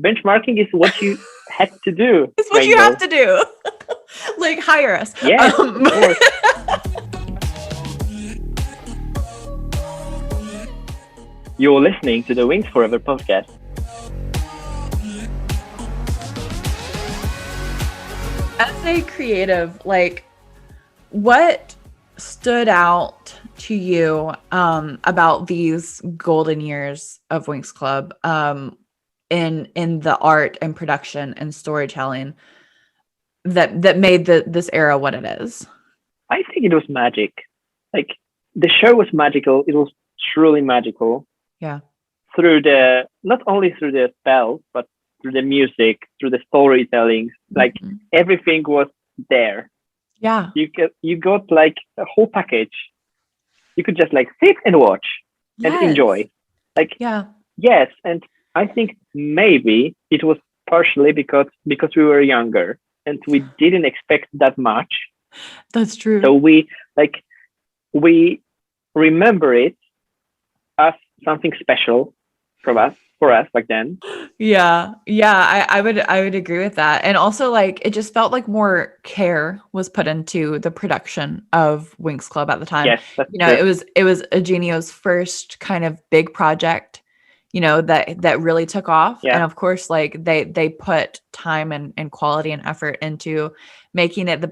A: benchmarking is what you had to do,
B: It's what you have
A: Rainbow.
B: to do. Like hire us.
A: Yes, of course. You're listening to the Winx Forever podcast.
B: As a creative, like what stood out to you about these golden years of Winx Club in the art and production and storytelling that made this era what it is?
A: I think it was magic. Like the show was magical. It was truly magical.
B: Yeah.
A: Through not only through the spells, but through the music, through the storytelling. Like everything was there.
B: Yeah.
A: You got like a whole package. You could just like sit and watch and enjoy. Like yes, and I think maybe it was partially because we were younger and we didn't expect that much.
B: That's true.
A: So we remember it as something special for us back then.
B: Yeah. I would agree with that. And also like it just felt like more care was put into the production of Winx Club at the time.
A: Yes, that's
B: true. It was Eugenio's first kind of big project, that really took off.
A: Yeah.
B: And of course, like they put time and quality and effort into making it the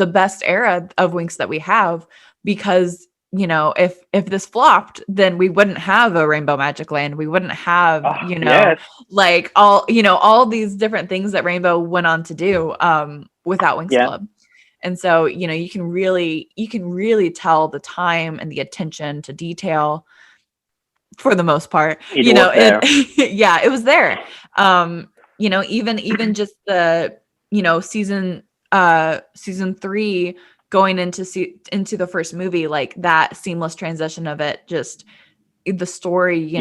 B: best era of Winx that we have, because if this flopped, then we wouldn't have a Rainbow Magic Land. We wouldn't have, like all these different things that Rainbow went on to do without Winx Club. And so, you can really tell the time and the attention to detail for the most part. It was there. Even just the, season 3 going into the first movie, like that seamless transition of it, just the story,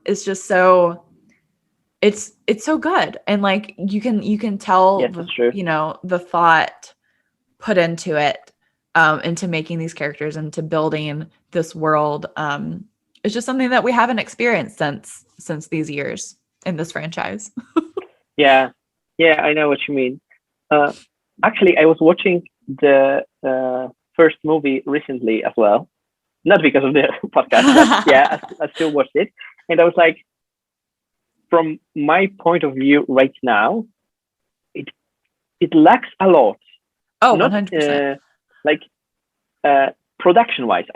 B: is just so it's so good. And like you can tell the thought put into it, into making these characters, into building this world. It's just something that we haven't experienced since these years in this franchise.
A: Yeah, I know what you mean. Actually, I was watching the first movie recently as well, not because of the podcast, but I still watched it, and I was like, from my point of view right now, it lacks a lot.
B: Oh, 100%.
A: Production wise,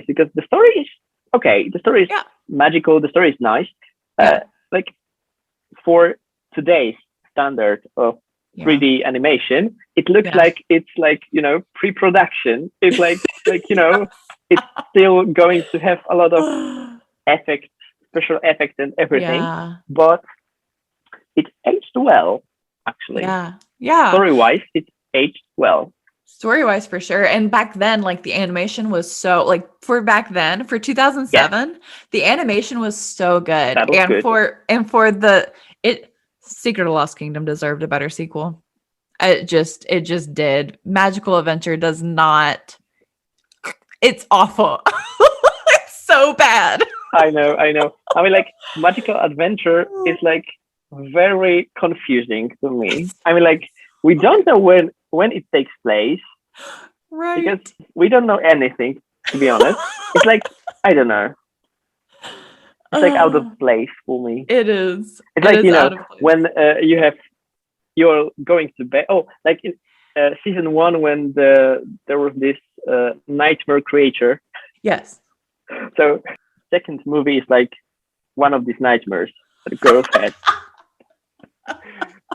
A: because the story is okay. The story is magical. The story is nice. Like for today's standard of 3D animation, it looks like it's like pre-production. It's like it's still going to have a lot of effects, special effects, and everything. But it aged well, actually. Story-wise, it aged well.
B: Story-wise, for sure. And back then, like the animation was so like for 2007, the animation was so good.
A: That was
B: good. Secret of Lost Kingdom deserved a better sequel. It just did. Magical Adventure does not. It's awful. It's so bad.
A: I know. I mean, like Magical Adventure is like very confusing to me. I mean, like we don't know when it takes place,
B: right?
A: Because we don't know anything, to be honest. It's like I don't know. It's like out of place for me.
B: It is.
A: It's like when you're going to bed. Oh, like in season 1 when there was this nightmare creature.
B: Yes.
A: So second movie is like one of these nightmares that girls had.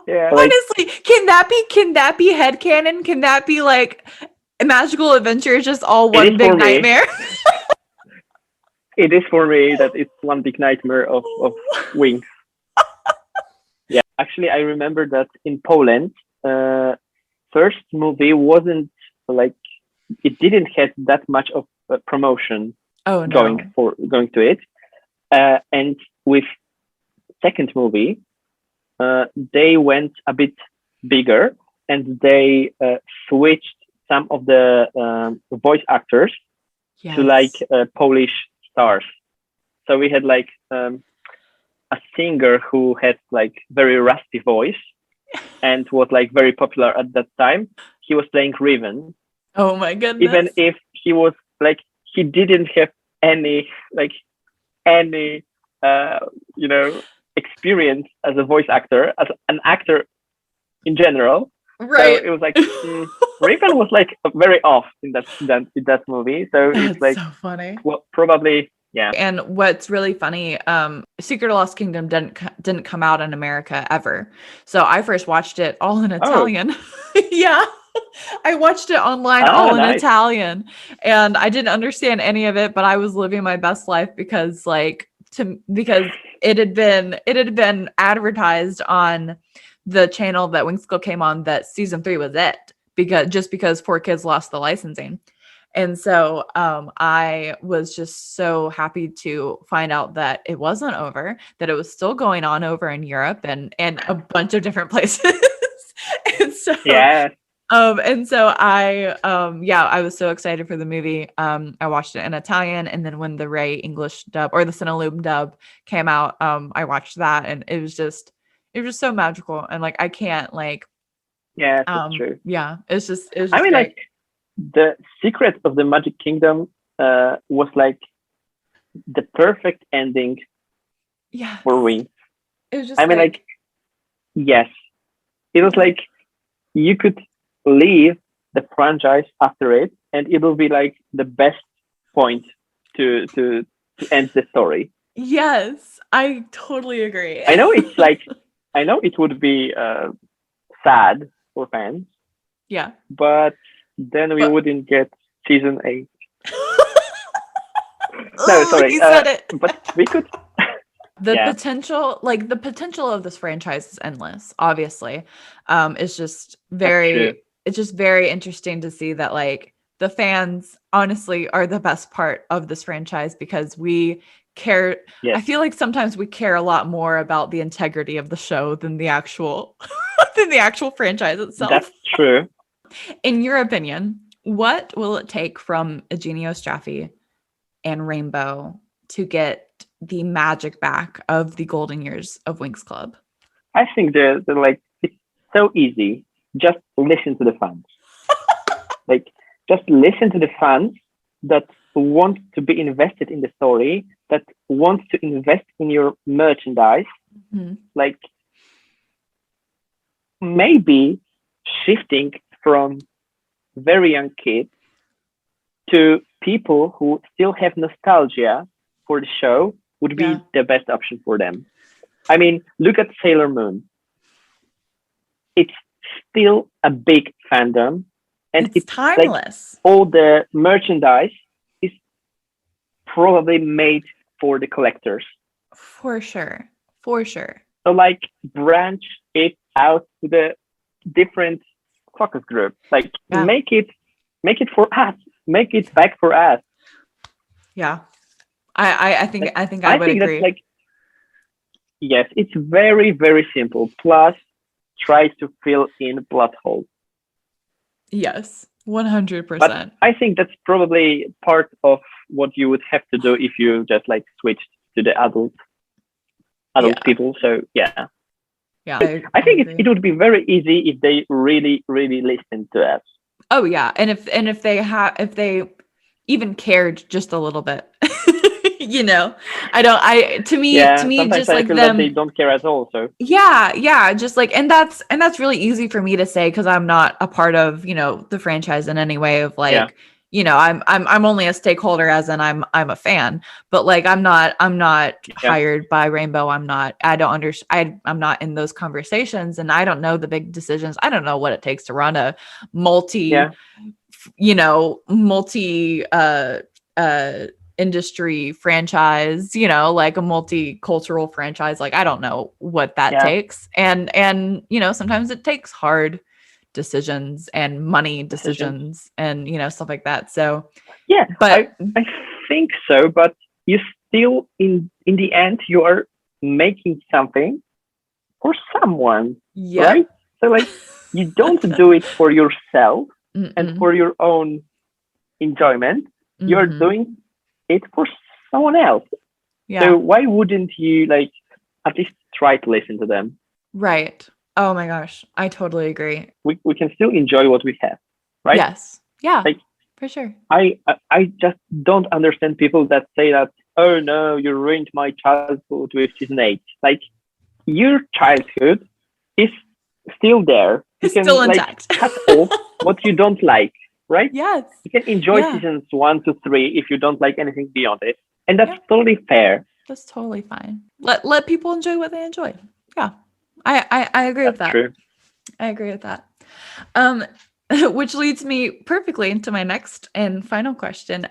B: Honestly, can that be headcanon? Can that be like Magical Adventure is just all one big nightmare?
A: It is for me that it's one big nightmare of Winx. Yeah, actually, I remember that in Poland, first movie wasn't like it didn't have that much of promotion going to it, and with second movie, they went a bit bigger and they switched some of the voice actors to like Polish stars. So we had like a singer who had like very rusty voice and was like very popular at that time. He was playing Riven.
B: Oh my goodness.
A: Even if he was like, he didn't have any experience as a voice actor, as an actor in general. So
B: Right.
A: it was like Raven was like very off in that movie. So it's
B: That's
A: like,
B: so funny.
A: well, probably, yeah.
B: And what's really funny, Secret of Lost Kingdom didn't come out in America ever. So I first watched it all in
A: Oh,
B: Italian. Yeah. I watched it online
A: ah,
B: all in
A: nice.
B: Italian, and I didn't understand any of it, but I was living my best life because because it had been advertised on the channel that Winx Club came on that season 3 was it, because 4Kids lost the licensing. And so I was just so happy to find out that it wasn't over, that it was still going on over in Europe and a bunch of different places. and so
A: Yeah,
B: I was so excited for the movie. I watched it in Italian, and then when the Ray English dub or the Cineloom dub came out, I watched that, and it was just so magical, and like I can't like
A: yeah, that's true.
B: yeah, it was
A: I
B: just
A: mean,
B: great.
A: like the Secret of the Magic Kingdom was like the perfect ending
B: Yeah,
A: for Winx.
B: it was just
A: I mean,
B: like
A: like, yes, it was like you could leave the franchise after it, and it will be like the best point to end the story.
B: yes, I totally agree.
A: I know it's like, I know it would be sad for fans,
B: Yeah,
A: but then we
B: but
A: wouldn't get season 8. No, sorry,
B: he said it.
A: but we could.
B: The
A: Yeah,
B: potential, like the potential of this franchise is endless, obviously. It's just
A: that's true.
B: it's just very interesting to see that like the fans honestly are the best part of this franchise because we care. I
A: Yes,
B: feel like sometimes we care a lot more about the integrity of the show than the actual than the actual franchise
A: that's
B: itself.
A: true.
B: In your opinion, what will it take from Eugenio Straffi and Rainbow to get the magic back of the golden years of Winx Club?
A: I think the like it's so easy. Just listen to the fans. Like, just listen to the fans that want to be invested in the story, that want to invest in your merchandise.
B: Mhm.
A: Like, maybe shifting from very young kids to people who still have nostalgia for the show would
B: Yeah,
A: be the best option for them. I mean, look at Sailor Moon. It's still a big fandom, and
B: it's
A: it's like
B: timeless.
A: all the merchandise is probably made for the collectors.
B: For sure. For sure.
A: So like branch it out to the different focus groups. Like
B: Yeah.
A: make it for us. Make it back for us.
B: Yeah. I think
A: Like,
B: I
A: I
B: would
A: think that's
B: agree.
A: like, yes, it's very, very simple. Plus try to fill in plot holes.
B: Yes.
A: But
B: 100%.
A: I think that's probably part of what you would have to do if you just like switched to the adult
B: Yeah.
A: people. So yeah,
B: Yeah.
A: I
B: I
A: think
B: agree.
A: it would be very easy if they really, really listen to us.
B: Oh yeah. And if they even cared just a little bit. I don't I to
A: Yeah,
B: me
A: sometimes
B: just
A: I
B: like
A: feel that they
B: them.
A: don't care at all. So
B: Yeah, just like and that's really easy for me to say because I'm not a part of, the franchise in any way of
A: yeah,
B: like, I'm only a stakeholder as in I'm a fan, but like I'm not
A: yeah,
B: hired by Rainbow. I don't understand. I'm not in those conversations and I don't know the big decisions. I don't know what it takes to run a multi,
A: yeah,
B: multi uh industry franchise, like a multicultural franchise. Like I don't know what that
A: yeah.
B: takes. And sometimes it takes hard decisions and money
A: Decisions.
B: decisions and stuff like that. So,
A: Yeah,
B: but
A: I think so. But you still in the end you are making something for someone,
B: yep.
A: right? So like you don't do it for yourself and
B: Mm-mm.
A: for your own enjoyment. You're
B: Mm-hmm.
A: doing it for someone else. So
B: Yeah.
A: why wouldn't you like at least try to listen to them?
B: Right. Oh my gosh. I totally agree.
A: We can still enjoy what we have, right?
B: Yes. Yeah,
A: Like
B: for sure.
A: I just don't understand people that say that, oh no, you ruined my childhood with season 8. Like your childhood is still there. you
B: It's
A: can
B: still
A: like
B: intact.
A: cut off what you don't like, right?
B: Yes.
A: You can enjoy
B: Yeah.
A: seasons 1 to 3 if you don't like anything beyond it, and that's
B: Yeah.
A: totally fair.
B: That's totally fine. Let people enjoy what they enjoy. Yeah. I agree with
A: That's
B: that.
A: true.
B: I agree with that. Um, which leads me perfectly into my next and final question.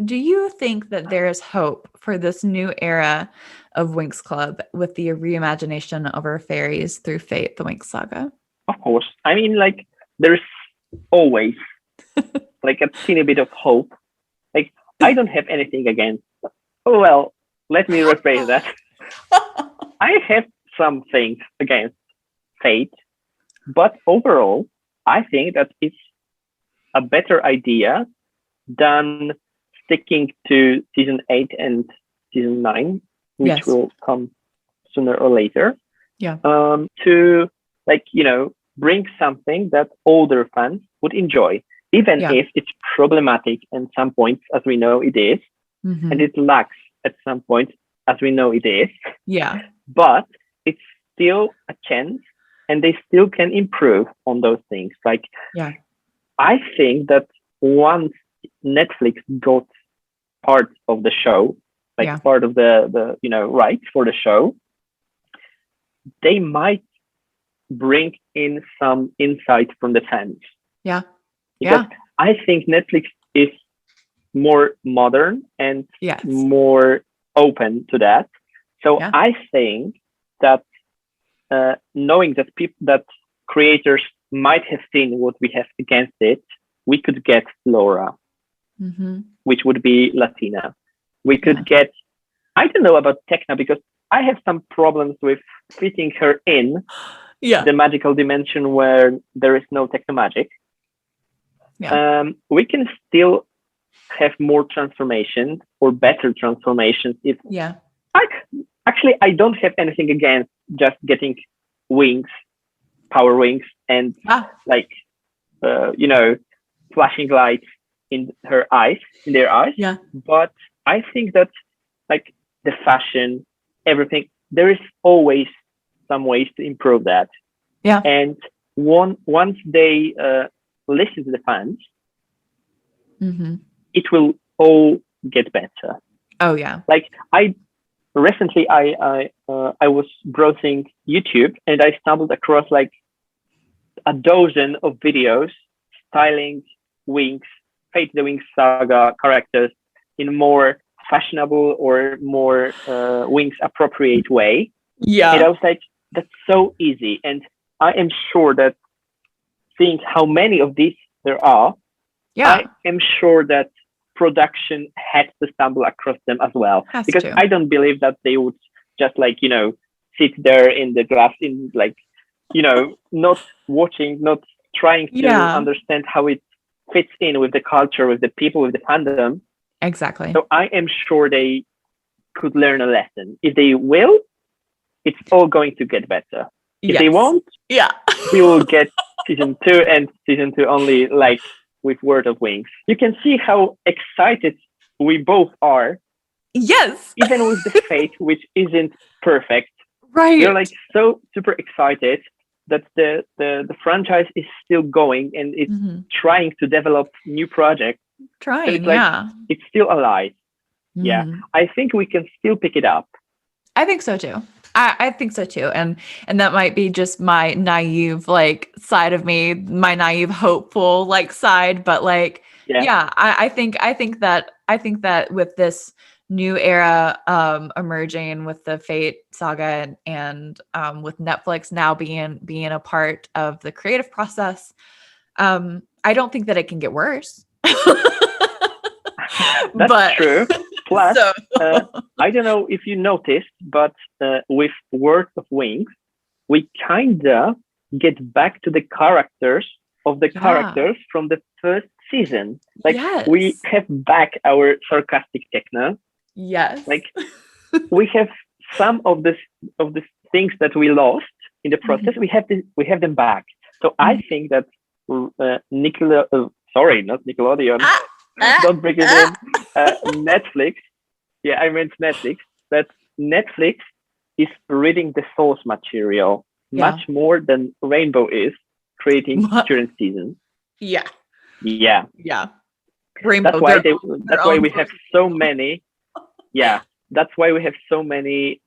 B: Do you think that there is hope for this new era of Winx Club with the reimagination of our fairies through Fate, the Winx Saga?
A: Of course. I mean, like, there's always like a teeny bit of hope. Like, I don't have anything against. Oh well, let me rephrase that. I have some things against Fate, but overall, I think that it's a better idea than sticking to season 8 and season 9, which
B: Yes.
A: will come sooner or later.
B: Yeah.
A: To, like, bring something that older fans would enjoy, even
B: Yeah.
A: if it's problematic at some points, as we know it is,
B: Mhm.
A: and it lacks at some points, as we know it is.
B: Yeah.
A: But it's still a chance, and they still can improve on those things. Like,
B: Yeah.
A: I think that once Netflix got part of the show, like
B: Yeah.
A: part of the rights for the show, they might bring in some insight from the fans.
B: Yeah.
A: Because
B: Yeah.
A: I think Netflix is more modern and
B: Yes.
A: more open to that. So
B: Yeah.
A: I think that knowing that that creators might have seen what we have against it, we could get Laura,
B: Mm-hmm.
A: which would be Latina. We could get, I don't know about Tekna, because I have some problems with fitting her in
B: Yeah.
A: the magical dimension where there is no techno magic.
B: Yeah.
A: We can still have more transformations or better transformations if
B: Yeah.
A: actually I don't have anything against just getting wings, power wings, and like flashing lights in their eyes.
B: Yeah.
A: But I think that, like, the fashion, everything, there is always some ways to improve that.
B: Yeah.
A: And once they listen to the fans,
B: Mm-hmm.
A: it will all get better.
B: Oh yeah.
A: Like, recently I was browsing YouTube and I stumbled across like a dozen of videos styling Winx, Fate the Winx Saga characters in more fashionable or more Winx appropriate way.
B: Yeah.
A: And I was like, that's so easy. And I am sure that seeing how many of these there are, I am sure that production had to stumble across them as well. Because I don't believe that they would just sit there in the glass in not watching, not trying to understand how it fits in with the culture, with the people, with the fandom.
B: Exactly.
A: So I am sure they could learn a lesson. If they will, it's all going to get better. If they won't, we will get season 2 and season 2 only, like with Word of Winx. You can see how excited we both are.
B: Yes.
A: Even with the Fate, which isn't perfect.
B: Right.
A: We're like so super excited that the franchise is still going and it's trying to develop new projects.
B: Trying,
A: it's still alive. Yeah. I think we can still pick it up.
B: I think so too. I think so too. And that might be just my naive side of me, my naive hopeful side, but I think that with this new era emerging with the Fate saga and with Netflix now being a part of the creative process, I don't think that it can get worse.
A: That's true. Plus, I don't know if you noticed, but with Word of Winx, we kinda get back to the characters from the first season. We have back our sarcastic Tekna.
B: Yes.
A: We have some of the things that we lost in the process. We have them back. So I think that not Nickelodeon. Don't bring it in. Netflix. Yeah, I meant Netflix. That Netflix is reading the source material much more than Rainbow is creating student seasons.
B: Yeah.
A: Yeah.
B: Yeah. Rainbow.
A: That's why we have so many. Yeah. That's why we have so many,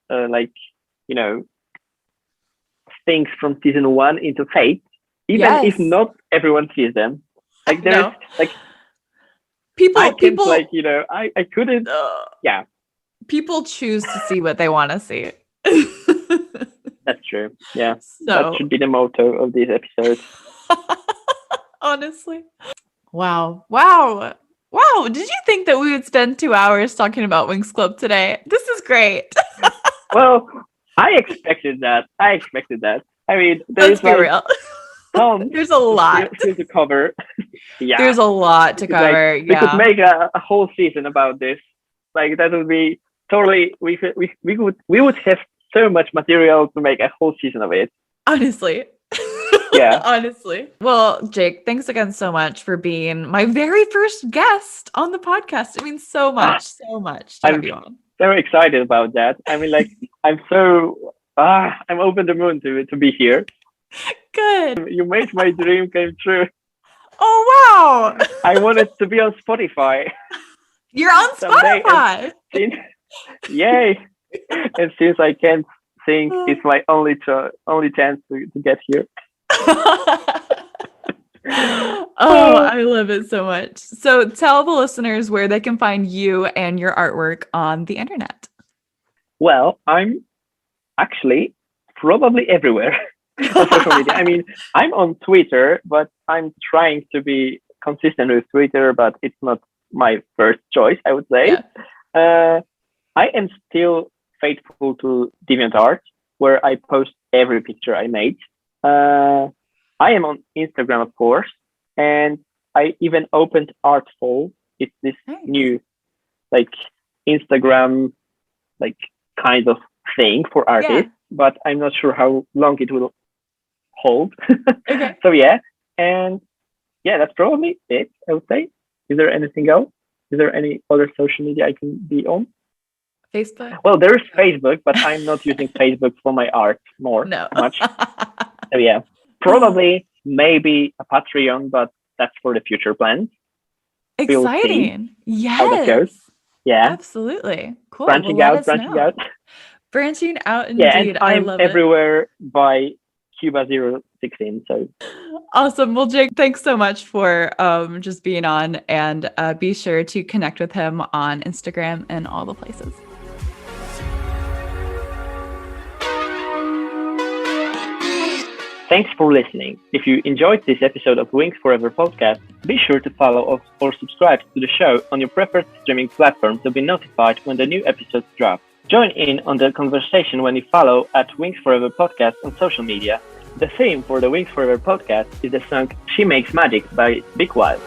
A: things from season 1 into Fate, even if not everyone sees them. Like there's
B: people
A: I couldn't. Yeah.
B: People choose to see what they want to see.
A: That's true. Yeah. That should be the motto of this episode.
B: Honestly. Wow. Did you think that we would spend 2 hours talking about Winx Club today? This is great.
A: Well, I expected that. I mean,
B: let's be real. There's a lot
A: to cover. Yeah.
B: There's a lot to cover.
A: We could make a whole season about this. Like that would be totally. We would have so much material to make a whole season of it.
B: Honestly.
A: Yeah.
B: Honestly. Well, Jake, thanks again so much for being my very first guest on the podcast. It means so much to have you on.
A: Very excited about that. I mean, like, I'm over the moon to be here.
B: Good.
A: You made my dream come true.
B: Oh, wow.
A: I wanted to be on Spotify.
B: You're on Spotify.
A: Yay. And since I can't sing, it's my only chance to get here.
B: I love it so much. So tell the listeners where they can find you and your artwork on the internet.
A: Well, I'm actually probably everywhere on social media. I mean, I'm on Twitter, but I'm trying to be consistent with Twitter, but it's not my first choice, I would say. Yeah. I am still faithful to DeviantArt, where I post every picture I made. I am on Instagram, of course, and I even opened Artful. It's this new, Instagram, kind of thing for artists, but I'm not sure how long it will hold. Okay. So that's probably it, I would say. Is there anything else? Is there any other social media I can be on?
B: Facebook?
A: Well, there's Facebook, but I'm not using Facebook for my art much. So probably maybe a Patreon, but that's for the future plans.
B: Exciting. Yes.
A: How that goes. Yeah.
B: Absolutely. Cool.
A: Branching out.
B: Branching out indeed.
A: Yeah, and I'm
B: love
A: everywhere by Cuba 016. So
B: awesome. Well, Jake, thanks so much for just being on, and be sure to connect with him on Instagram and all the places.
A: Thanks for listening. If you enjoyed this episode of Winx Forever Podcast, be sure to follow or subscribe to the show on your preferred streaming platform to be notified when the new episodes drop. Join in on the conversation when you follow at Winx Forever Podcast on social media. The theme for the Winx Forever Podcast is the song She Makes Magic by Big Wild.